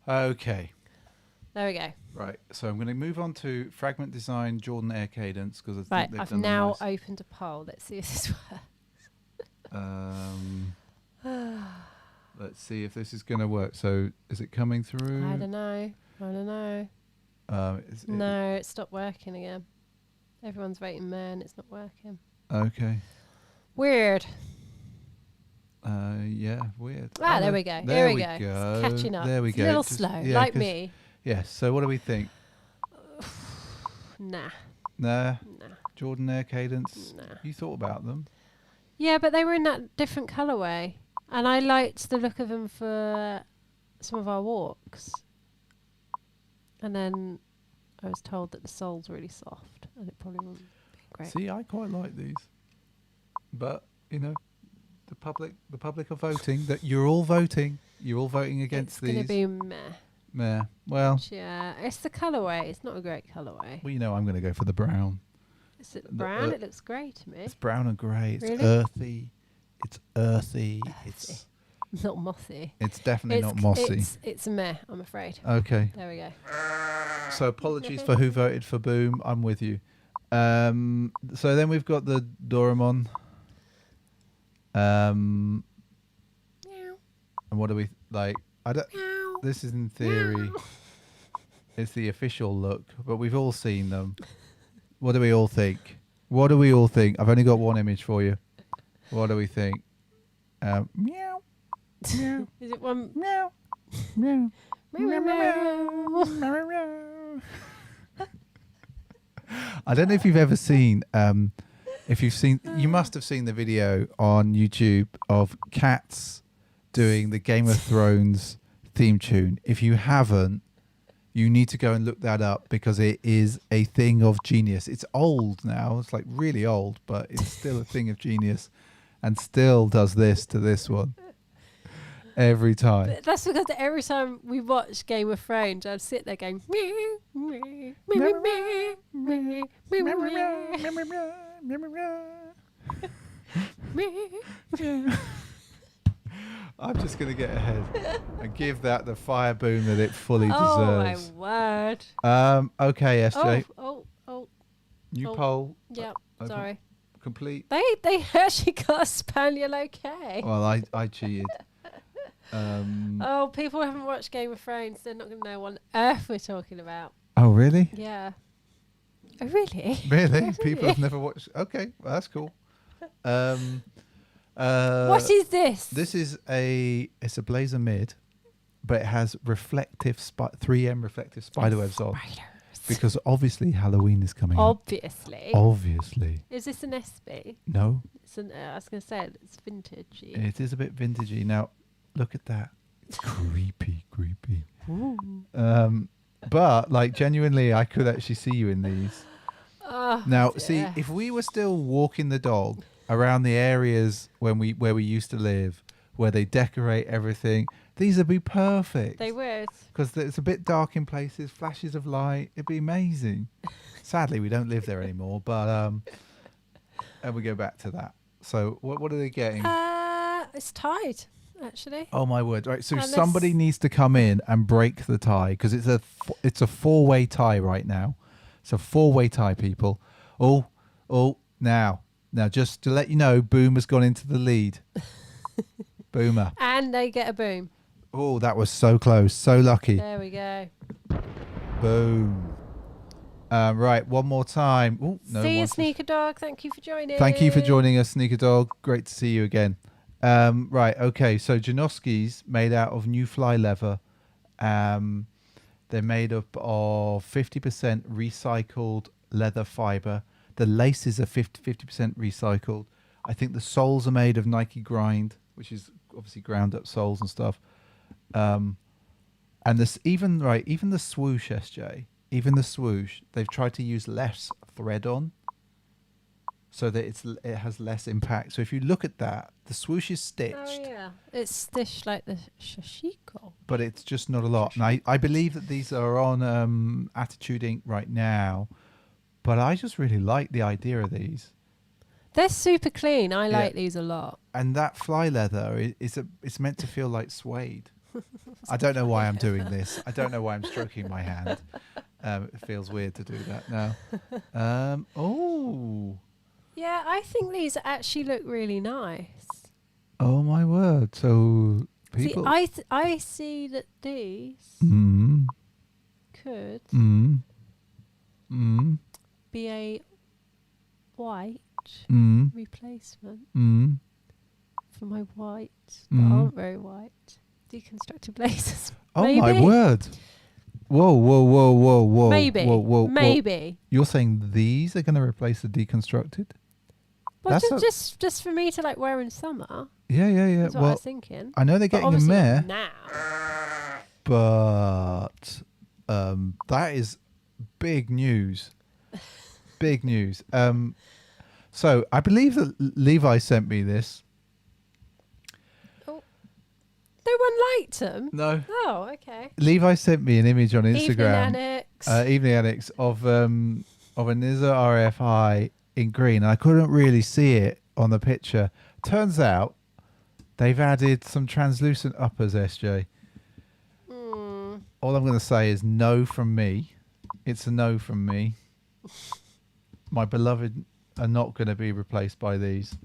Okay. There we go. Right. So I'm going to move on to Fragment Design Jordan Air Cadence because I think Right, they've I've done them now nice. opened a poll. Let's see if this works. Let's see if this is going to work. So is it coming through? I don't know. No, it stopped working again. Everyone's voting man. It's not working. Okay. Weird. Yeah, weird. Ah, there no, we go. There Here we go. go. It's catching up. There we It's go. a little Just- slow, yeah, like 'cause- me. Yes. So what do we think? Nah. Nah. Jordan Air Cadence. Nah. You thought about them. Yeah, but they were in that different colourway. And I liked the look of them for some of our walks. And then I was told that the sole's really soft and it probably wouldn't be great. See, I quite like these, but you know, the public are voting. That you're all voting. You're all voting against it's going these. to be meh. Yeah. Well, Yeah, it's the colourway. It's not a great colourway. you know, I'm going to go for the brown. Is it the, brown? It looks grey to me. It's brown and grey. It's Really? earthy. It's earthy. It's Not mossy. it's definitely It's not mossy. It's meh, I'm afraid. Okay. There we go. So apologies for who voted for Boom. I'm with you. So then we've got the Doraemon. And what do we like? I don't. This is in theory. It's the official look, but we've all seen them. What do we all think? What do we all think? I've only got one image for you. What do we think? Meow. Meow. Is it one? Meow. Meow. Meow, meow, meow. I don't know if you've ever seen, you must have seen the video on YouTube of cats doing the Game of Thrones theme tune. If you haven't, you need to go and look that up because it is a thing of genius. It's old now. It's like really old, but it's still a thing of genius and still does this to this one every time. But that's because every time we watch Game of Thrones, I'd sit there going, meow, meow, meow, meow, meow, meow, meow. I'm just going to get ahead and give that the fire boom that it fully Oh my deserves. word. Okay, SJ. Oh. New oh. poll. Yep. Open. Sorry. Complete. They actually got a spaniel okay. Well, I cheated. Oh, people haven't watched Game of Thrones. They're not going to know what on earth we're talking about. Oh, really? Yeah. Oh, really? Really? People have never watched. Okay, well, that's cool. What is this? This is it's a blazer mid, but it has reflective 3M reflective spiderwebs on, because obviously Halloween is coming up. Obviously. Is this an SB? No. It's I was going to say it's vintagey. It is a bit vintagey. Now, look at that. It's creepy. Ooh. But like genuinely, I could actually see you in these. Oh, now, dear. see, if we were still walking the dog around the areas where we used to live, where they decorate everything, these would be perfect. They would. Because it's a bit dark in places, flashes of light. It'd be amazing. Sadly, we don't live there anymore, but and we go back to that. So what are they getting? It's tied, actually. Oh my word! Right, so somebody needs to come in and break the tie, because it's a 4-way tie right now. It's a 4-way tie, people. Oh, now, just to let you know, Boomer's gone into the lead. Boomer. And they get a boom. Oh, that was so close. So lucky. There we go. Boom. Right, one more time. Ooh, no, see you, Sneaker Dog. Thank you for joining. Thank you for joining us, Sneaker Dog. Great to see you again. Right, okay. So Janoski's made out of new fly leather. They're made up of 50% recycled leather fiber. The laces are 50% recycled. I think the soles are made of Nike grind, which is obviously ground up soles and stuff. And this even the swoosh, SJ, even the swoosh, they've tried to use less thread on, so that it has less impact. So if you look at that, the swoosh is stitched. Oh yeah, it's stitched like the shashiko. But it's just not a lot. And I believe that these are on Attitude Ink right now. But I just really like the idea of these. They're super clean. I like these a lot. And that fly leather it's meant to feel like suede. I don't know why I'm doing this. I don't know why I'm stroking my hand. It feels weird to do that now. Oh. Yeah, I think these actually look really nice. Oh my word! So people. See, I see that these could be a white replacement for my white that aren't very white deconstructed blazers. Oh maybe? My word! Whoa! Maybe. Whoa. You're saying these are going to replace the deconstructed? Well, just for me to like wear in summer. Yeah. That's what I was thinking. I know they're getting them there now, but that is big news. Big news. So I believe that Levi sent me this. Oh, no one liked them. No. Oh, okay. Levi sent me an image on Instagram. Evening Annex of a Nizza RFI in green, and I couldn't really see it on the picture. Turns out they've added some translucent uppers, SJ. All I'm going to say is no from me. It's a no from me. My beloved are not going to be replaced by these.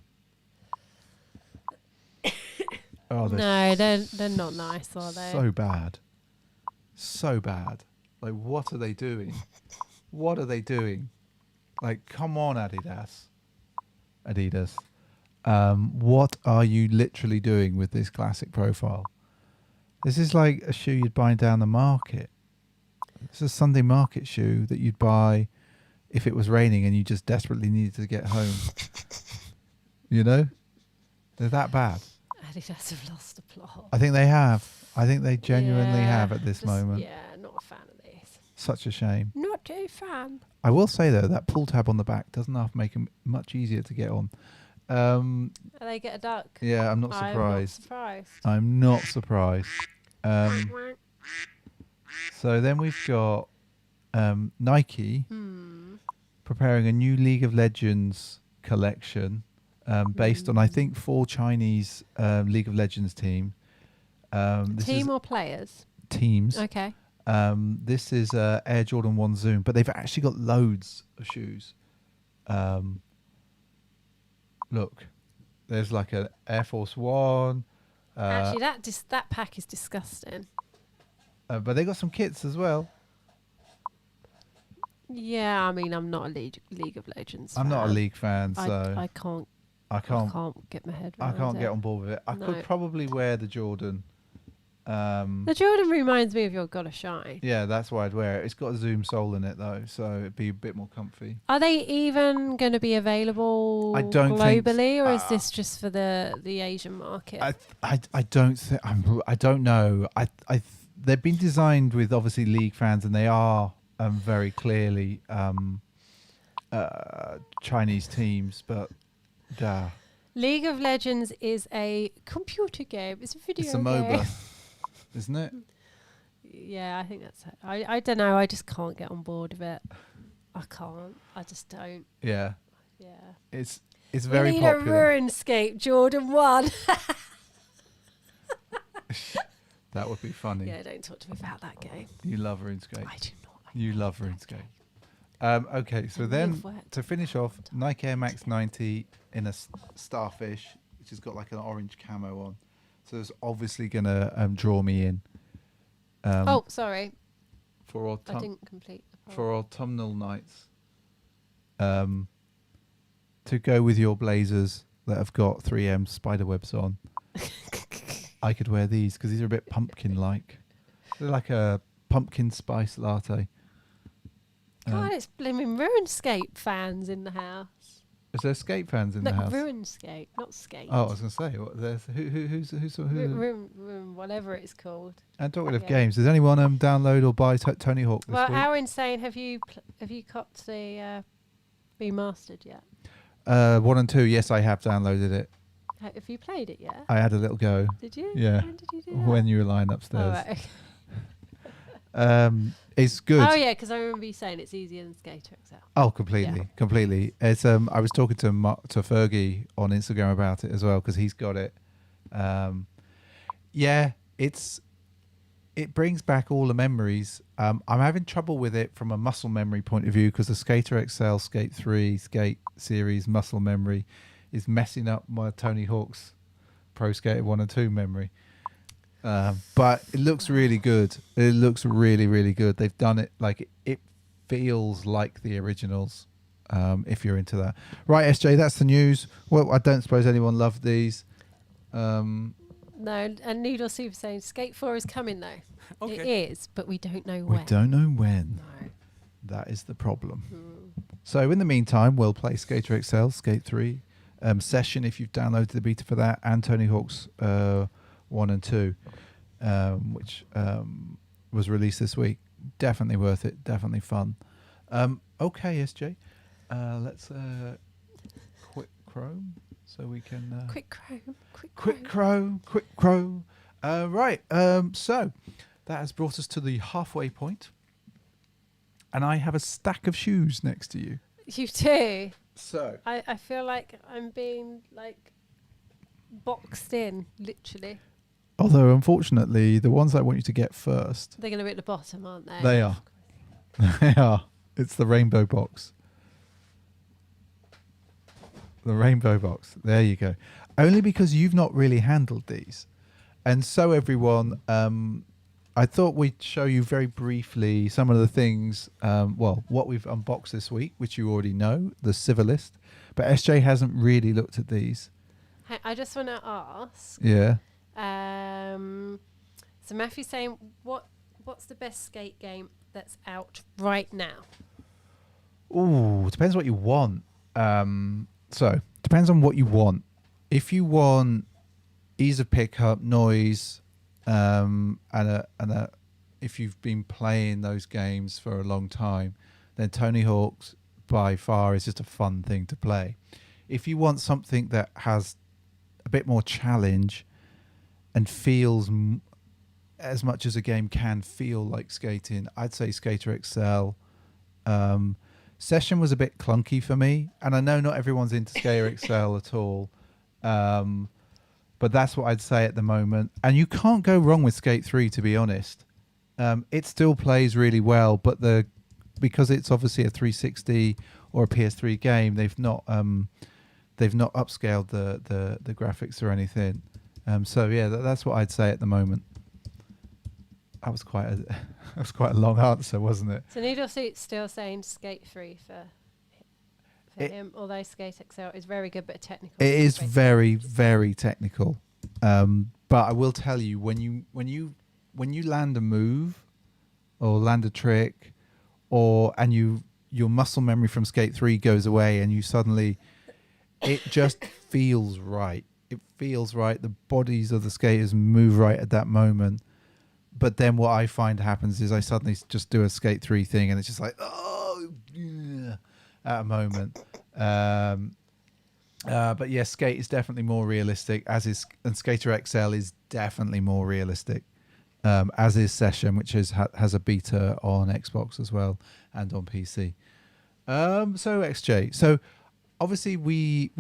Oh, no, they're not nice, are they? So bad. Like, what are they doing? What are they doing? Like, come on, Adidas. What are you literally doing with this classic profile? This is like a shoe you'd buy down the market. It's a Sunday market shoe that you'd buy if it was raining and you just desperately needed to get home. You know? They're that bad. Adidas have lost the plot. I think they have. I think they genuinely have at this moment. Yeah, not a fan of these. Such a shame. Not a fan. I will say, though, that pull tab on the back doesn't have to make them much easier to get on. They get a duck. Yeah, I'm not surprised. I'm not surprised. So then we've got Nike preparing a new League of Legends collection based on, I think, 4 Chinese League of Legends team. Team or players? Teams. Okay. This is Air Jordan 1 Zoom, but they've actually got loads of shoes. Look, there's like an Air Force One, Actually, that pack is disgusting. But they got some kits as well. Yeah, I mean, I'm not a League of Legends I'm fan. not a League fan, so I can't get my head I around can't it. get on board with it. I could probably wear the Jordan. The Jordan reminds me of your Gotta Shine. Yeah, that's why I'd wear it. It's got a Zoom sole in it though, so it'd be a bit more comfy. Are they even going to be available I don't think globally, or is this just for the Asian market? I don't think I don't know. They've been designed with obviously League fans, and they are very clearly Chinese teams, but League of Legends is a computer game. It's a video it's a game. MOBA, isn't it? Yeah, I think that's it. I don't know. I just can't get on board with it. I can't. I just don't. Yeah. Yeah. It's very we need popular. a RuneScape Jordan 1. That would be funny. Yeah, don't talk to me about that game. You love RuneScape. I do not. You love RuneScape. Okay, so then to finish off, Nike Air Max 90 in a starfish, which has got like an orange camo on. So it's obviously going to draw me in. Sorry. For I didn't complete the for autumnal nights. To go with your blazers that have got 3M spiderwebs on. I could wear these because these are a bit pumpkin-like. They're like a pumpkin spice latte. God, it's blooming RuneScape fans in the house. Is there skate fans in the house? RuneScape, not skate. Oh, I was going to say, who's Rune, whatever it's called. And talking of games, does anyone download or buy Tony Hawk this well, week? Aaron's saying, have you copped the remastered yet? 1 and 2, yes, I have downloaded it. Have you played it yet? I had a little go. Did you? Yeah. When did you do that? When you were lying upstairs. Oh, right. It's good. Oh yeah, because I remember you saying it's easier than Skater XL. Oh, completely. It's I was talking to Fergie on Instagram about it as well because he's got it. Yeah, it brings back all the memories. I'm having trouble with it from a muscle memory point of view because the Skater XL, Skate 3, Skate Series muscle memory is messing up my Tony Hawk's Pro Skater 1 and 2 memory. But it looks really good. It looks really, really good. They've done it like it feels like the originals. If you're into that, right, SJ? That's the news. Well, I don't suppose anyone loved these. No, and Noodle Soup saying Skate 4 is coming though. Okay. It is, but we don't know when. We don't know when. No. That is the problem. So in the meantime, we'll play Skater XL, Skate 3, Session if you've downloaded the beta for that, and Tony Hawk's 1 and 2, which was released this week. Definitely worth it. Definitely fun. Okay, SJ. Let's quit Chrome so we can... Quick Chrome. Right. So that has brought us to the halfway point. And I have a stack of shoes next to you. You do? So... I feel like I'm being like boxed in, literally. Although, unfortunately, the ones I want you to get first... They're going to be at the bottom, aren't they? They are. They are. It's the rainbow box. The rainbow box. There you go. Only because you've not really handled these. And so, everyone, I thought we'd show you very briefly some of the things, what we've unboxed this week, which you already know, the Civilist. But SJ hasn't really looked at these. Hey, I just want to ask... Yeah. So Matthew's saying, what's the best skate game that's out right now? Ooh, depends what you want. So depends on what you want. If you want ease of pickup, noise, and if you've been playing those games for a long time, then Tony Hawk's by far is just a fun thing to play. If you want something that has a bit more challenge and feels as much as a game can feel like skating, I'd say Skater XL. Session was a bit clunky for me, and I know not everyone's into Skater XL at all, but that's what I'd say at the moment. And you can't go wrong with Skate 3, to be honest. It still plays really well, but because it's obviously a 360 or a PS3 game, they've not upscaled the graphics or anything. So yeah, that's what I'd say at the moment. That was quite a that was quite a long answer, wasn't it? So Noodle Soup's still saying skate 3 for him, although skate XL is very good but technical. It is very, very technical. But I will tell you, when you land a move or land a trick, and your muscle memory from skate 3 goes away, and you suddenly, it just feels right. It feels right. The bodies of the skaters move right at that moment. But then what I find happens is I suddenly just do a skate 3 thing, and it's just like, oh, yeah, at a moment. But yeah, skate is definitely more realistic, and Skater XL is definitely more realistic, as is Session, which has a beta on Xbox as well and on PC. So XJ, so obviously we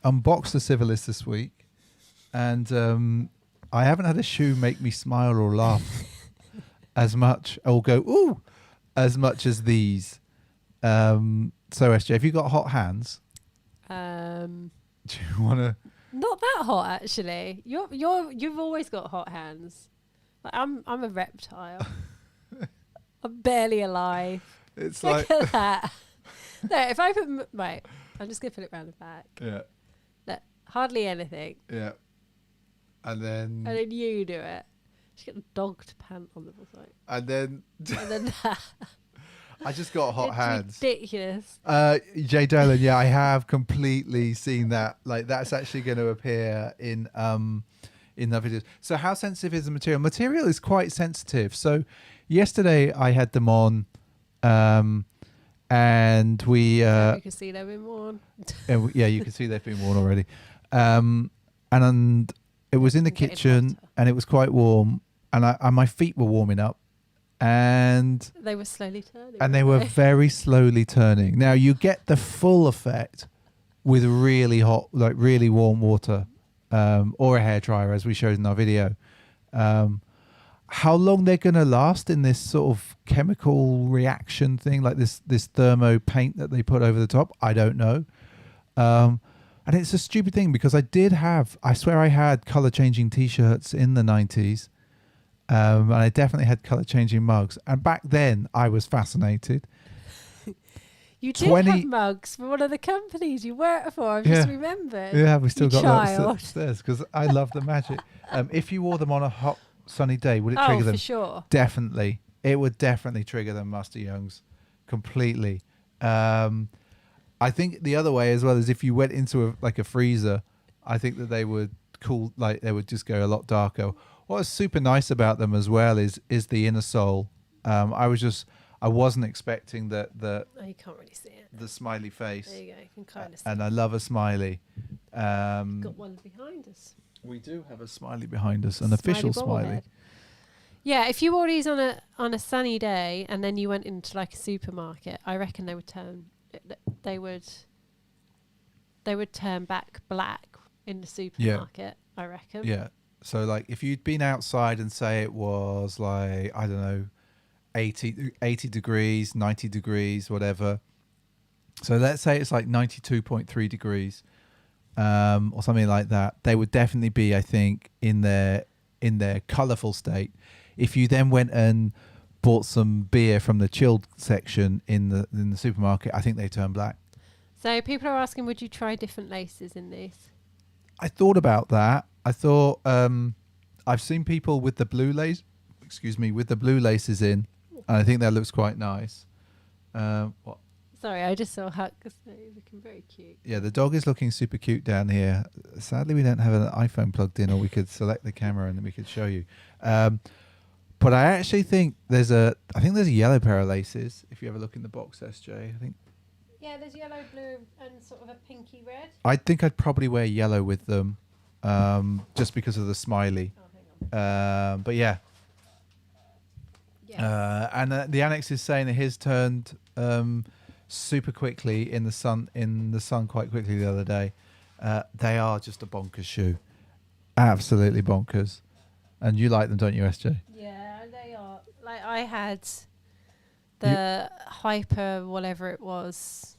unboxed the Civilist this week, and I haven't had a shoe make me smile or laugh as much, or go ooh, as much as these. So SJ, have you got hot hands? Do you want to? Not that hot, actually. You've always got hot hands. Like I'm a reptile. I'm barely alive. It's Look like at that. No, if I put right, I'm just gonna put it round the back. yeah, Look, hardly anything. yeah, and then You do it. Just get the dog to pant on the side. and then That. I just got hot It's hands. ridiculous. Jay Dolan, yeah, I have completely seen that. Like that's actually going to appear in the videos. So how sensitive is the material? Material is quite sensitive. So yesterday I had them on, and we You can see they've been worn. yeah, you can see they've been worn already. And it was in the Getting kitchen, hotter. and it was quite warm, and my feet were warming up, and They were slowly turning. and they were weren't very slowly turning. Now you get the full effect with really hot, like really warm water, or a hairdryer, as we showed in our video. How long they're going to last in this sort of chemical reaction thing, like this thermo paint that they put over the top, I don't know. And it's a stupid thing because I swear I had color changing t-shirts in the 90s. And I definitely had color changing mugs. And back then I was fascinated. You did have mugs for one of the companies you worked for. I've just remembered. Yeah, we still You got those child. upstairs because I love the magic. If you wore them on a hot sunny day, would it trigger them? For sure. Definitely. It would definitely trigger them, Master Youngs, completely. I think the other way as well is if you went into a freezer, I think that they would cool, like they would just go a lot darker. What's super nice about them as well is the inner sole. I wasn't expecting that Oh, you can't really see it. the smiley face. There you go. You can kind of see And I love a smiley. Got one behind us. We do have a smiley behind us, an official smiley. bobblehead. Yeah, if you wore these on a sunny day and then you went into like a supermarket, I reckon they would turn back black in the supermarket. I reckon. Yeah. So like if you'd been outside and say it was like, I don't know, 80 degrees, 90 degrees, whatever. So let's say it's like 92.3 degrees, or something like that. They would definitely be, I think, in their colourful state. If you then went and bought some beer from the chilled section in the supermarket, I think they turn black. So people are asking, would you try different laces in these? I thought about that. I thought I've seen people with the blue lace, with the blue laces in, and I think that looks quite nice. What? Sorry, I just saw Huck looking very cute. Yeah, the dog is looking super cute down here. Sadly, we don't have an iPhone plugged in, or we could select the camera and then we could show you. But I actually think there's a yellow pair of laces. If you ever look in the box, SJ, I think. Yeah, there's yellow, blue, and sort of a pinky red. I think I'd probably wear yellow with them, just because of the smiley. Oh, hang on. But yeah. Yes. And the annex is saying that his turned super quickly in the sun quite quickly the other day. They are just a bonkers shoe, absolutely bonkers. And you like them, don't you, SJ? Yeah, they are. Like I had the Hyper, whatever it was,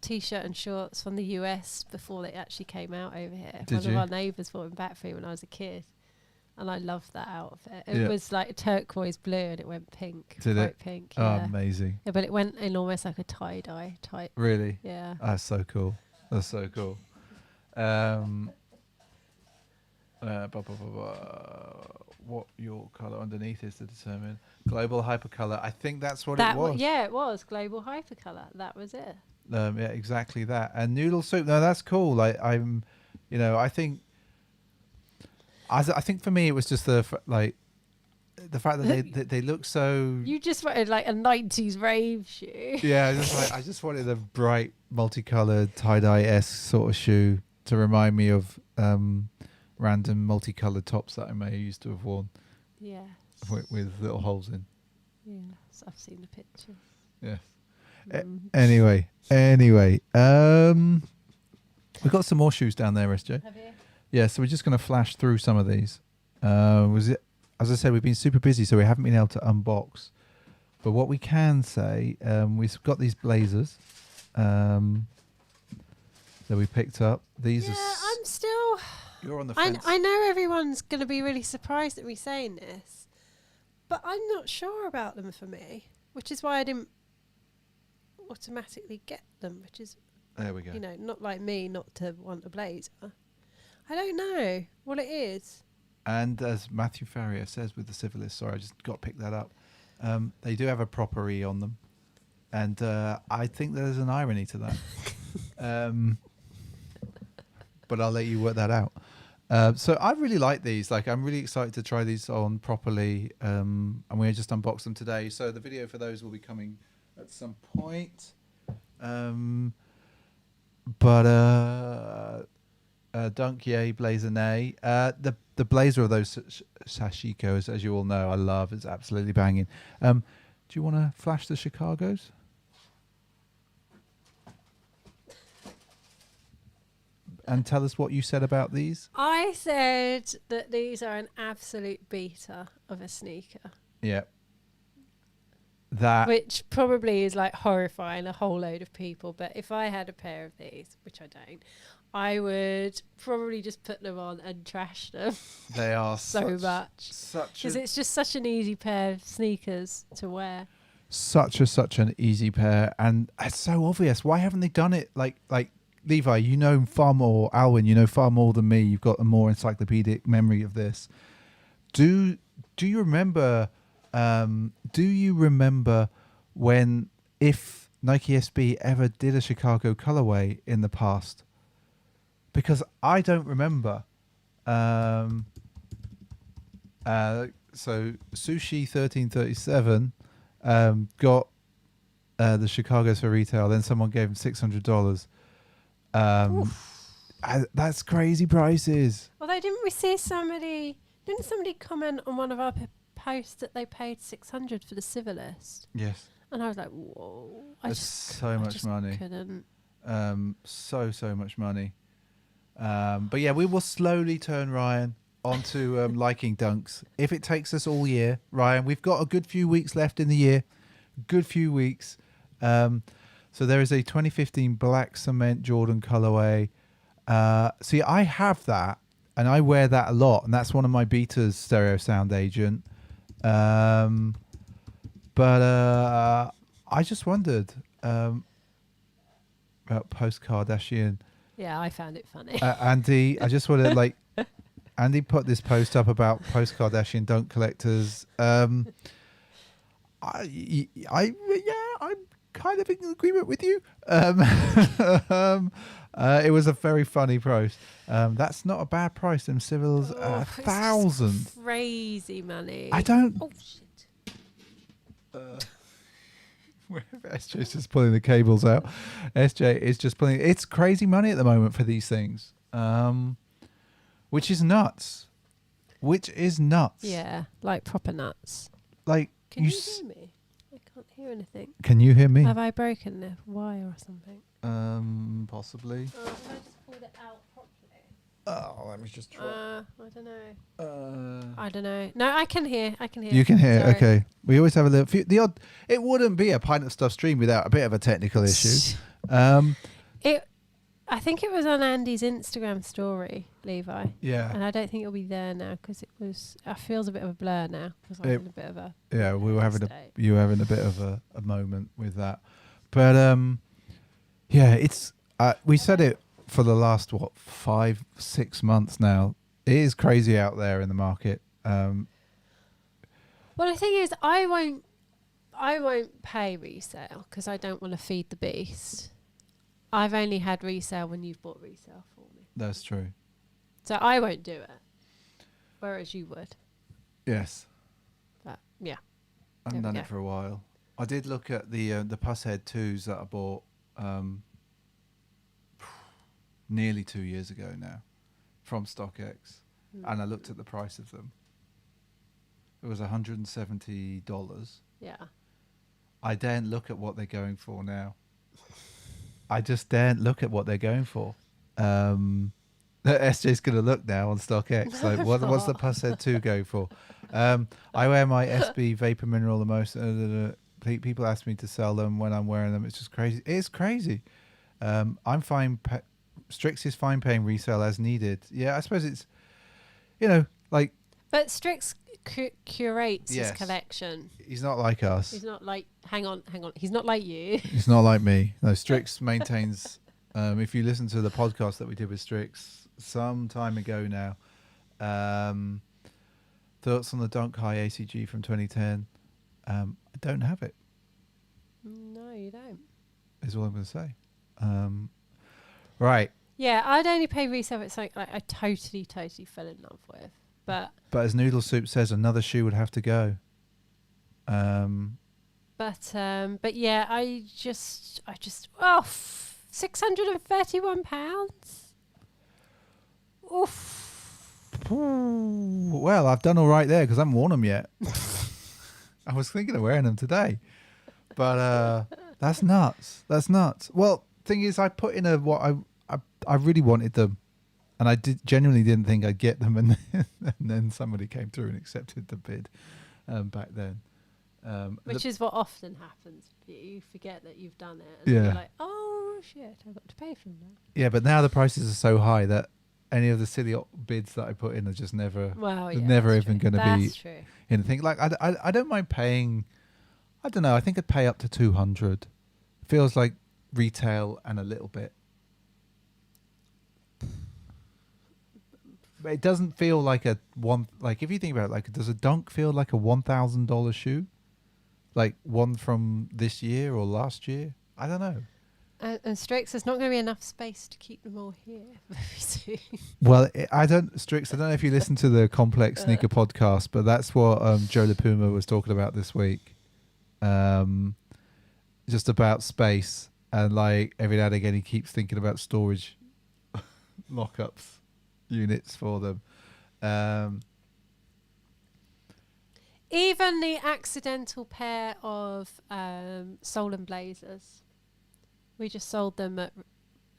t-shirt and shorts from the US before they actually came out over here. Did One you? of our neighbours bought them back for me when I was a kid. And I loved that outfit. It Yeah. was like turquoise blue and it went pink. Did bright it? pink. Oh, Yeah. amazing. Yeah, but it went in almost like a tie-dye type. Really? Yeah. That's so cool. That's so cool. What your colour underneath is to determine global hypercolour. I think that's what it was. Yeah, it was global hypercolour. That was it. Yeah, exactly that. And Noodle Soup. No, that's cool. Like I think for me it was just the fact that they look so. You just wanted like a 90s rave shoe. Yeah, I just wanted a bright, multicolored tie-dye-esque sort of shoe to remind me of random multicolored tops that I may used to have worn. Yeah. With little holes in. Yeah, so I've seen the picture. Yeah. Mm. Anyway, we've got some more shoes down there, SJ. Have you? Yeah, so we're just going to flash through some of these. As I said, we've been super busy, so we haven't been able to unbox. But what we can say, we've got these blazers that we picked up. These Yeah, are. I'm still. You're on the fence. I know everyone's going to be really surprised at me saying this, but I'm not sure about them for me, which is why I didn't automatically get them, which is, There we go. Not like me not to want a blazer. I don't know what it is. And as Matthew Farrier says with the Civilist, sorry, I just got to pick that up. They do have a proper E on them. And I think there's an irony to that. But I'll let you work that out. So I really like these. Like, I'm really excited to try these on properly. And we just unboxed them today. So the video for those will be coming at some point. Dunk yay, blazer nay. The blazer of those sashikos, as you all know, I love. It's absolutely banging. Do you want to flash the Chicagos? And tell us what you said about these. I said that these are an absolute beta of a sneaker. Yeah. That. Which probably is like horrifying a whole load of people. But if I had a pair of these, which I don't, I would probably just put them on and trash them. They are so much. Because it's just such an easy pair of sneakers to wear. Such an easy pair. And it's so obvious. Why haven't they done it like Levi, you know far more. Alwyn, you know far more than me. You've got a more encyclopedic memory of this. Do you remember? Do you remember when, if Nike SB ever did a Chicago colorway in the past? Because I don't remember. So Sushi 1337 got the Chicagos for retail. Then someone gave him $600. That's crazy prices. Although didn't somebody comment on one of our posts that they paid $600 for the Civilist? Yes. And I was like, whoa. That's so much money. Couldn't. So much money. But yeah, we will slowly turn Ryan onto liking dunks. If it takes us all year, Ryan, we've got a good few weeks left in the year. Good few weeks. So there is a 2015 black cement Jordan colorway. See, I have that, and I wear that a lot, and that's one of my betas, stereo sound agent. But I just wondered about post-Kardashian. Yeah, I found it funny. Andy, I just want to Andy put this post up about post-Kardashian dunk collectors. I'm kind of in agreement with you. It was a very funny post. That's not a bad price. Them civils, $1,000. Crazy money. I don't. Oh shit! SJ's just pulling the cables out. SJ is just pulling. It's crazy money at the moment for these things, which is nuts. Yeah, like proper nuts. Like, can you hear me? I can't hear anything. Can you hear me? Have I broken the wire or something? Possibly. Oh, have I just pulled it out properly? Oh, let me just try. I don't know. I don't know. No, I can hear. You can hear. Sorry. Okay. We always have a little. It wouldn't be a Pint of Stuff stream without a bit of a technical issue. I think it was on Andy's Instagram story, Levi. Yeah. And I don't think it'll be there now because it feels a bit of a blur now because I'm in a bit of a. Yeah, we were having state. you were having a bit of a moment with that, but yeah, it's we said it for the last 5-6 months now. It is crazy out there in the market. Well, the thing is, I won't pay resale because I don't want to feed the beast. I've only had resale when you've bought resale for me. That's true. So I won't do it, whereas you would. Yes. But yeah, I haven't done it for a while. I did look at the Pusshead 2s that I bought nearly 2 years ago now from StockX, and I looked at the price of them. It was $170. Yeah. I daren't look at what they're going for now. I just daren't look at what they're going for. SJ's going to look now on StockX. Like, what's the Pusshead 2 go for? I wear my SB Vapor Mineral the most. People ask me to sell them when I'm wearing them. It's just crazy. It's crazy. I'm fine. Strix is fine paying resale as needed. Yeah, I suppose it's, like. But Strix curates yes. his collection. He's not like us. He's not like. Hang on. He's not like you. He's not like me. No, Strix maintains. If you listen to the podcast that we did with Strix some time ago now, thoughts on the Dunk High ACG from 2010. I don't have it. No, you don't. Is all I'm going to say. Right. Yeah, I'd only pay resale if it's something like I totally fell in love with. But as Noodle Soup says, another shoe would have to go. But yeah, I just £631. Oof. Well, I've done all right there because I haven't worn them yet. I was thinking of wearing them today, but that's nuts. That's nuts. Well, thing is, I put in I really wanted them, and I genuinely didn't think I'd get them, and then somebody came through and accepted the bid back then. Which is what often happens. You forget that you've done it, and you're like, oh shit, I've got to pay for them now. Yeah, but now the prices are so high that any of the silly bids that I put in are just never, never even going to be anything. Like I don't mind paying. I don't know. I think I'd pay up to 200. Feels like retail and a little bit. But it doesn't feel like like if you think about it, like does a Dunk feel like a $1,000 shoe? Like one from this year or last year? I don't know. And Strix, there's not going to be enough space to keep them all here very soon. Well, Strix, I don't know if you listen to the Complex Sneaker podcast, but that's what Joe LaPuma was talking about this week. Just about space, and like every now and again he keeps thinking about storage lockups units for them. Even the accidental pair of Soul and Blazers, we just sold them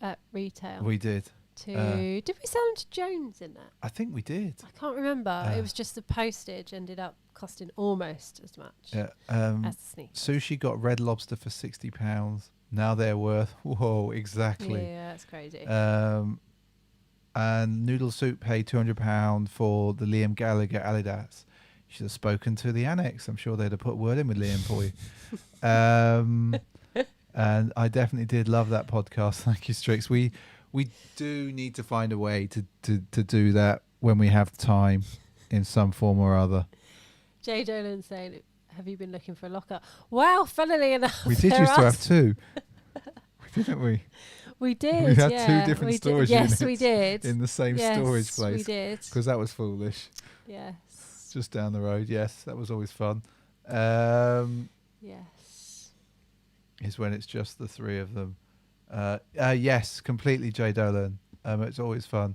at retail. We did. Did we sell them to Jones in that? I think we did. I can't remember. It was just the postage ended up costing almost as much as the sneakers. Sushi got Red Lobster for £60. Now they're worth exactly. Yeah, that's crazy. And Noodle Soup paid £200 for the Liam Gallagher Adidas. You should have spoken to the annex. I'm sure they'd have put a word in with Liam for you. And I definitely did love that podcast. Thank you, Strix. We do need to find a way to do that when we have time in some form or other. Jay Dolan saying, have you been looking for a locker? Wow, funnily enough. We did used to have two. Didn't we? We did. We had two different storage units. Yes, we did. In the same storage place. We did. Because that was foolish. Yes. Just down the road. Yes, that was always fun. Yes. Is when it's just the three of them. Yes, completely, Jay Dolan. It's always fun.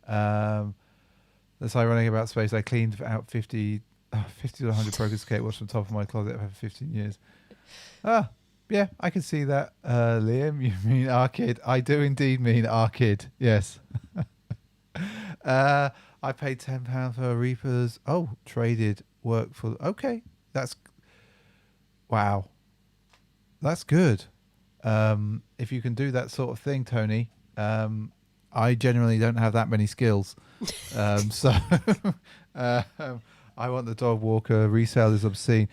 That's ironic about space. I cleaned out 50 to 100 broken skateboards from the top of my closet for 15 years. Yeah, I can see that. Liam, you mean our kid? I do indeed mean our kid. Yes. I paid £10 for Reapers. Oh, traded work for. Okay, wow. That's good. If you can do that sort of thing, Tony, I generally don't have that many skills. So I want the dog walker. Resale is obscene.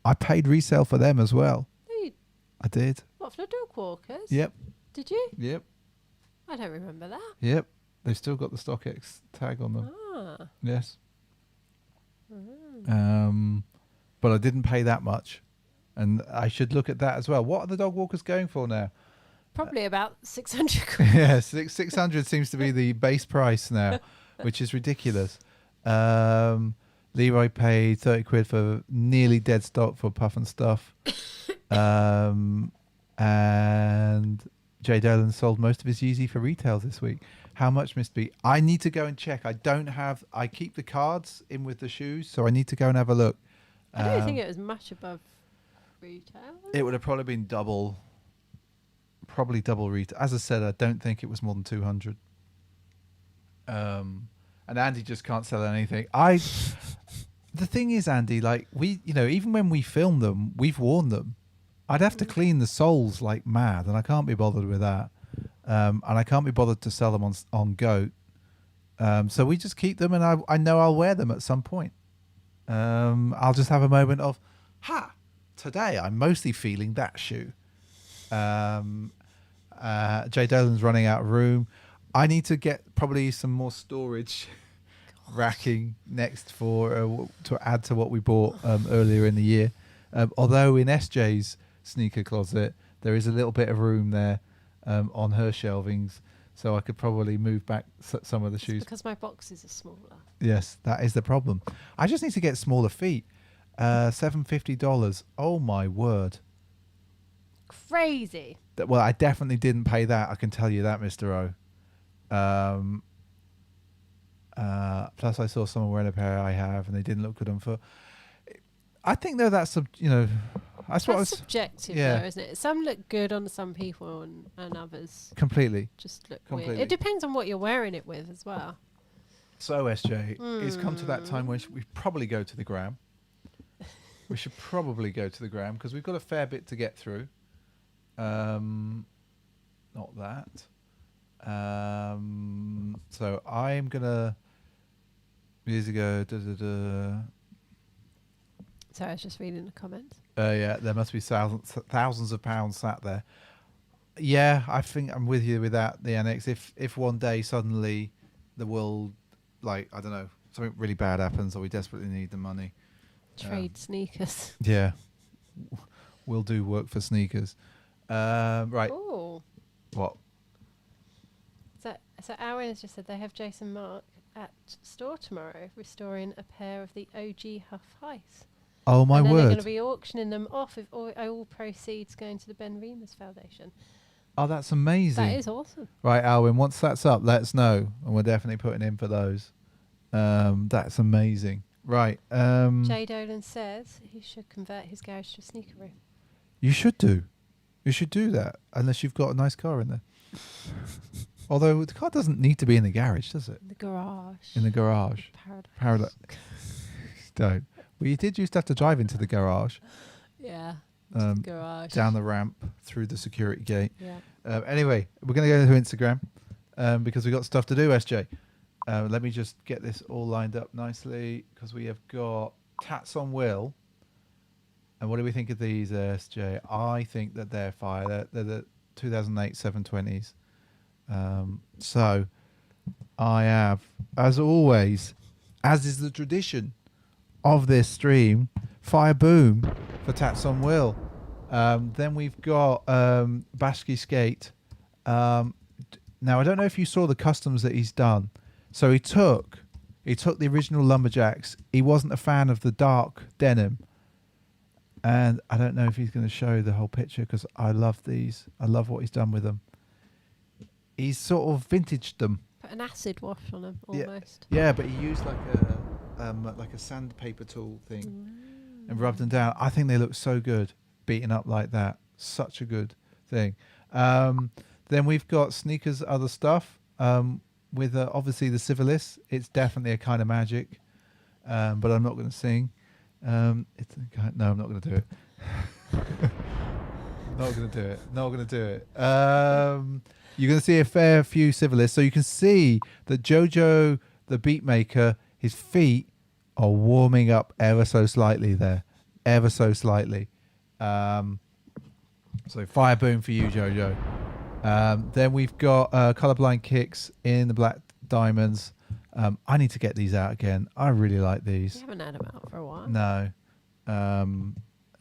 I paid resale for them as well. Hey, I did. what, for the dog walkers? Yep. Did you? Yep. I don't remember that. Yep. They've still got the StockX tag on them. Ah. Yes. Mm. But I didn't pay that much. And I should look at that as well. What are the dog walkers going for now? Probably about 600 quid. Yeah, 600 seems to be the base price now, which is ridiculous. Leroy paid 30 quid for nearly dead stock for Puff and Stuff. And Jay Dolan sold most of his Yeezy for retail this week. How much, Mr. B? I need to go and check. I keep the cards in with the shoes, so I need to go and have a look. I don't think it was much above retail. It would have probably been probably double retail. As I said, I don't think it was more than 200. And Andy just can't sell anything. The thing is, Andy, like even when we film them, we've worn them. I'd have to clean the soles like mad, and I can't be bothered with that. And I can't be bothered to sell them on Goat. So we just keep them, and I know I'll wear them at some point. I'll just have a moment of, today I'm mostly feeling that shoe. Jay Dolan's running out of room. I need to get probably some more storage racking next to add to what we bought earlier in the year. Although in SJ's sneaker closet there is a little bit of room there on her shelvings, so I could probably move back some of the shoes. Because my boxes are smaller. Yes, that is the problem. I just need to get smaller feet. $750. Oh my word! Crazy. Well, I definitely didn't pay that. I can tell you that, Mr. O. Plus, I saw someone wearing a pair I have, and they didn't look good on foot. I think though that's that's subjective, yeah. though, isn't it? Some look good on some people, and others completely just look weird. It depends on what you're wearing it with as well. So SJ, it's come to that time where we probably go to the gram. We should probably go to the gram because we've got a fair bit to get through. Not that. So I'm gonna years ago. So I was just reading the comments. Yeah, there must be thousands of pounds sat there. Yeah, I think I'm with you with that. The annex. If one day suddenly the world, I don't know, something really bad happens, or we desperately need the money. Trade sneakers. Yeah, we'll do work for sneakers. Right. Oh. What? So Aaron has just said they have Jason Mark at store tomorrow, restoring a pair of the OG Huff Heights. Oh my and then word! They're going to be auctioning them off if all proceeds going to the Ben Remus Foundation. Oh, that's amazing! That is awesome. Right, Alwyn. Once that's up, let us know, and we're definitely putting in for those. That's amazing. Right. Jay Dolan says he should convert his garage to a sneaker room. You should do. You should do that, unless you've got a nice car in there. Although the car doesn't need to be in the garage, does it? The garage. In the garage. Paradise. Don't. Well, you did used to have to drive into the garage. Yeah. The garage. Down the ramp, through the security gate. Yeah. Anyway, we're going to go to Instagram because we've got stuff to do, SJ. Let me just get this all lined up nicely because we have got Tats on Will. And what do we think of these, SJ? I think that they're fire. They're the 2008 720s. So I have, as always, as is the tradition of this stream, fire boom for Tats on Will. Then we've got Bashki Skate. Now I don't know if you saw the customs that he's done. So he took the original Lumberjacks. He wasn't a fan of the dark denim. And I don't know if he's going to show the whole picture because I love these. I love what he's done with them. He's sort of vintaged them. Put an acid wash on them almost. Yeah, but he used like a sandpaper tool thing and rubbed them down. I think they look so good beaten up like that. Such a good thing. Then we've got Sneakers Other Stuff with obviously the Civilis. It's definitely a kind of magic, but I'm not going to sing. No, I'm not going to do it. Not gonna do it. Not gonna do it. You're gonna see a fair few civilists, so you can see that Jojo, the beat maker, his feet are warming up ever so slightly there, ever so slightly. So fire boom for you, Jojo. Then we've got colorblind kicks in the black diamonds. I need to get these out again. I really like these. We haven't had them out for a while. No.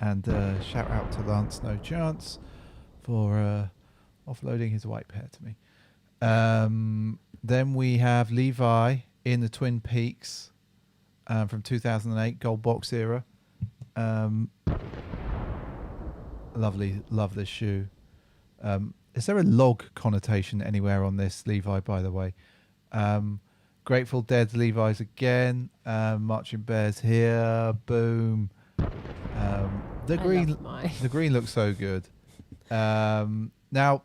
And shout out to Lance No Chance for offloading his white pair to me. Then we have Levi in the Twin Peaks from 2008 gold box era. Lovely, love this shoe. Is there a log connotation anywhere on this Levi, by the way? Grateful Dead's Levi's again. Marching Bears here. Boom. The green looks so good. Now,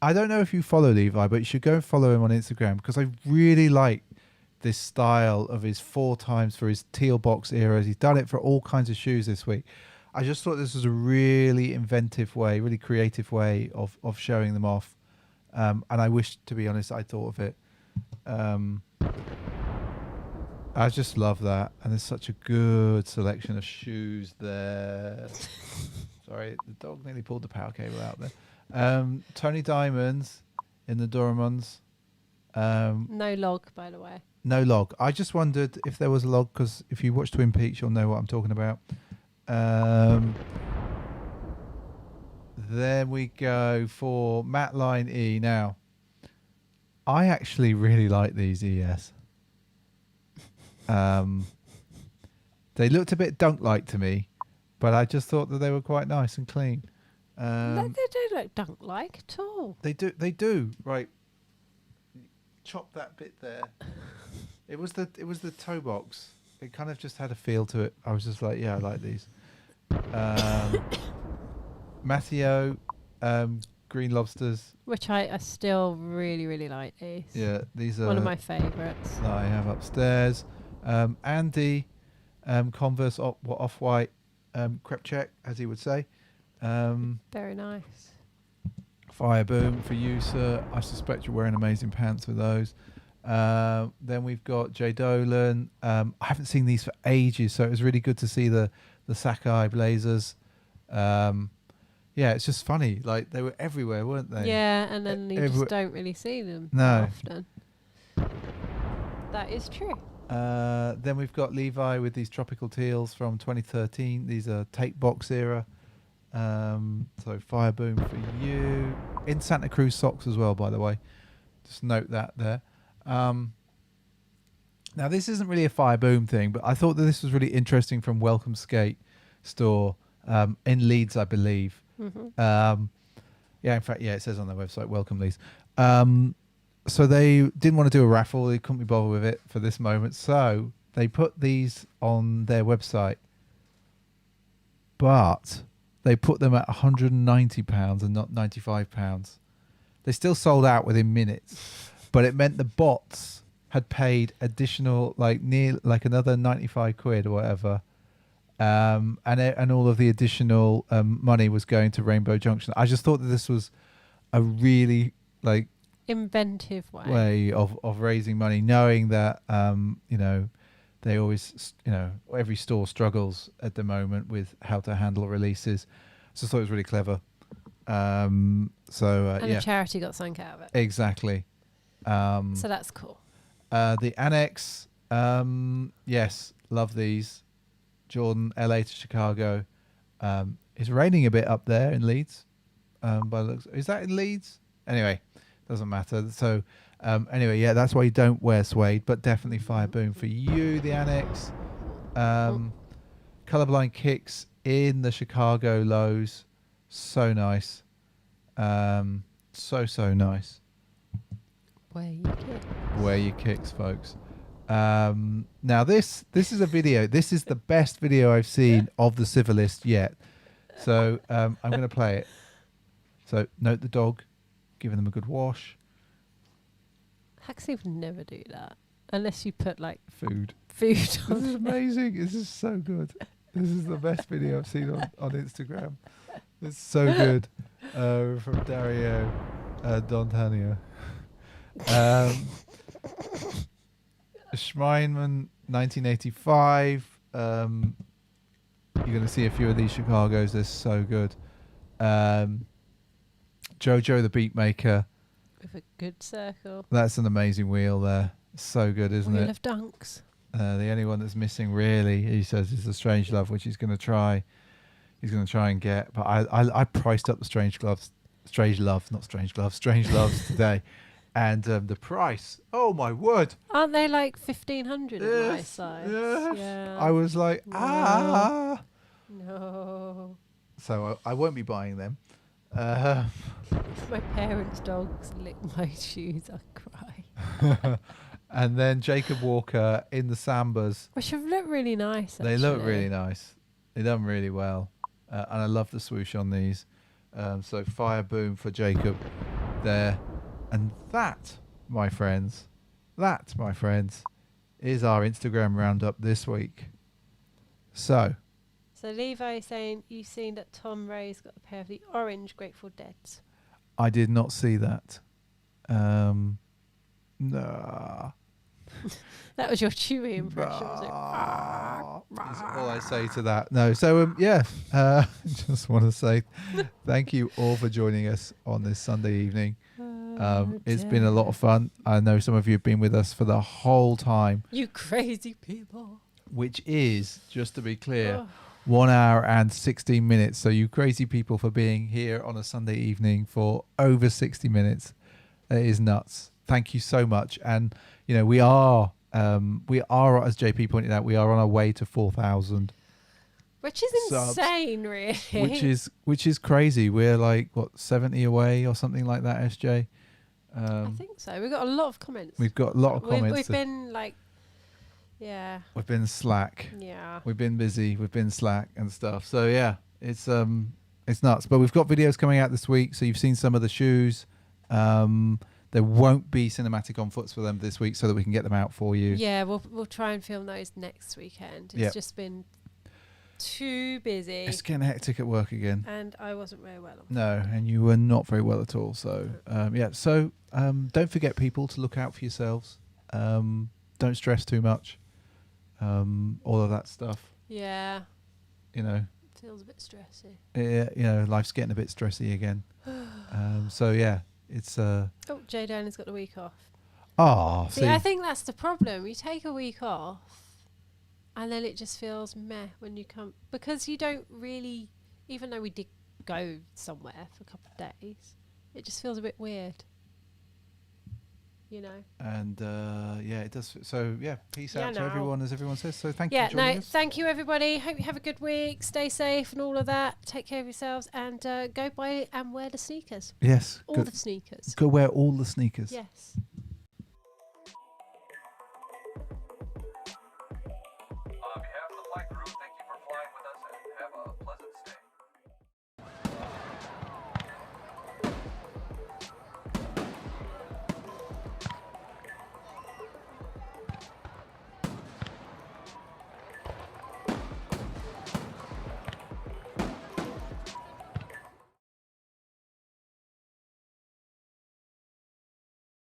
I don't know if you follow Levi, but you should go and follow him on Instagram because I really like this style of his 4x for his teal box eras. He's done it for all kinds of shoes this week. I just thought this was a really inventive way, really creative way of showing them off. And I wish, to be honest, I thought of it. I just love that. And there's such a good selection of shoes there. Sorry, the dog nearly pulled the power cable out there. Tony Diamonds in the Doraemons. No log, by the way. No log. I just wondered if there was a log, because if you watch Twin Peaks, you'll know what I'm talking about. Then we go for Matte Line E. Now, I actually really like these ES. They looked a bit dunk-like to me, but I just thought that they were quite nice and clean. They don't look dunk-like at all. They do. Right. Chop that bit there. It was the toe box. It kind of just had a feel to it. I was just like, yeah, I like these. Matteo, Green Lobsters. Which I still really, really like these. Yeah, these are one of my favourites. I have upstairs. Andy, Converse off-white, crepe check, as he would say. Very nice. Fire boom for you, sir. I suspect you're wearing amazing pants with those. Then we've got Jay Dolan. I haven't seen these for ages, so it was really good to see the Sakai blazers. Yeah, it's just funny. Like, they were everywhere, weren't they? Yeah, and then you just don't really see them often. That is true. Then we've got Levi with these tropical teals from 2013. These are tape box era. So fire boom for you. In Santa Cruz socks as well, by the way. Just note that there. Now, this isn't really a fire boom thing, but I thought that this was really interesting from Welcome Skate store in Leeds, I believe. Mm-hmm. In fact, it says on their website, Welcome Leeds. So they didn't want to do a raffle. They couldn't be bothered with it for this moment. So they put these on their website, but they put them at £190 and not £95. They still sold out within minutes, but it meant the bots had paid additional, another 95 quid or whatever. And all of the additional money was going to Rainbow Junction. I just thought that this was a really inventive way of raising money, knowing that they always every store struggles at the moment with how to handle releases. So I thought it was really clever. And the charity got something out of it. Exactly. So that's cool. The Annex, yes, love these. Jordan, LA to Chicago. It's raining a bit up there in Leeds. By the looks, is that in Leeds? Anyway, doesn't matter. So that's why you don't wear suede, but definitely fire boom for you. The Annex, colorblind kicks in the Chicago lows, so nice, so nice. Wear your kicks, folks. Now this is a video. This is the best video I've seen of the Civilist yet. So I'm going to play it. So note the dog, giving them a good wash. Huxley would never do that unless you put food on. This is amazing. This is so good. This is the best video I've seen on Instagram. It's so good. From Dario Dontanio. Schmeinman 1985. You're going to see a few of these Chicagos. They're so good. Jojo the Beatmaker. With a good circle. That's an amazing wheel there. So good, isn't Wheel it? of dunks. The only one that's missing, really, he says, is the Strange Love, which he's going to try. He's going to try and get. But I priced up the Strange Loves today. And the price, oh my word. Aren't they like 1,500 in my Yes, size? yes. Yeah. I was like, No. ah. No. So I won't be buying them. If my parents' dogs lick my shoes, I'll cry. And then Jacob Walker in the Sambas. Which have looked really nice, They look actually. really nice. They done really well. And I love the swoosh on these. So fire boom for Jacob there. And that, my friends, is our Instagram roundup this week. So Levi saying, you've seen that Tom Ray's got a pair of the orange Grateful Deads. I did not see that. Nah. That was your Chewy impression. Was it? That's all I say to that. No, so yeah, just want to say thank you all for joining us on this Sunday evening. It's been a lot of fun. I know some of you have been with us for the whole time. You crazy people. Which is, just to be clear, Oh. 1 hour and 16 minutes. So you crazy people for being here on a Sunday evening for over 60 minutes. It is nuts. Thank you so much. And, you know, we are, as JP pointed out, we are on our way to 4,000. Which is subs, insane, really. Which is crazy. We're like, what, 70 away or something like that, SJ? I think so. We've got a lot of comments. We've got a lot of comments. We've been like, yeah. We've been slack. Yeah. We've been busy. We've been slack and stuff. So yeah, it's nuts. But we've got videos coming out this week. So you've seen some of the shoes. There won't be cinematic on foots for them this week, so that we can get them out for you. Yeah, we'll try and film those next weekend. It's just been too busy. It's getting hectic at work again. And I wasn't very well. No, and you were not very well at all. So yeah. So don't forget, people, to look out for yourselves. Don't stress too much. All of that stuff. Yeah. You know. Feels a bit stressy. Yeah, you know, life's getting a bit stressy again. So yeah, it's. Oh, Jay Dolan's got the week off. Oh, See, I think that's the problem. You take a week off, and then it just feels meh when you come, because you don't really, even though we did go somewhere for a couple of days, it just feels a bit weird. You know. And yeah, it does. So yeah, peace out to no. everyone, as everyone says. So thank you for Yeah, joining no, us. thank you everybody. Hope you have a good week. Stay safe and all of that. Take care of yourselves, and go buy and wear the sneakers. Yes, All the sneakers. go wear all the sneakers. Yes.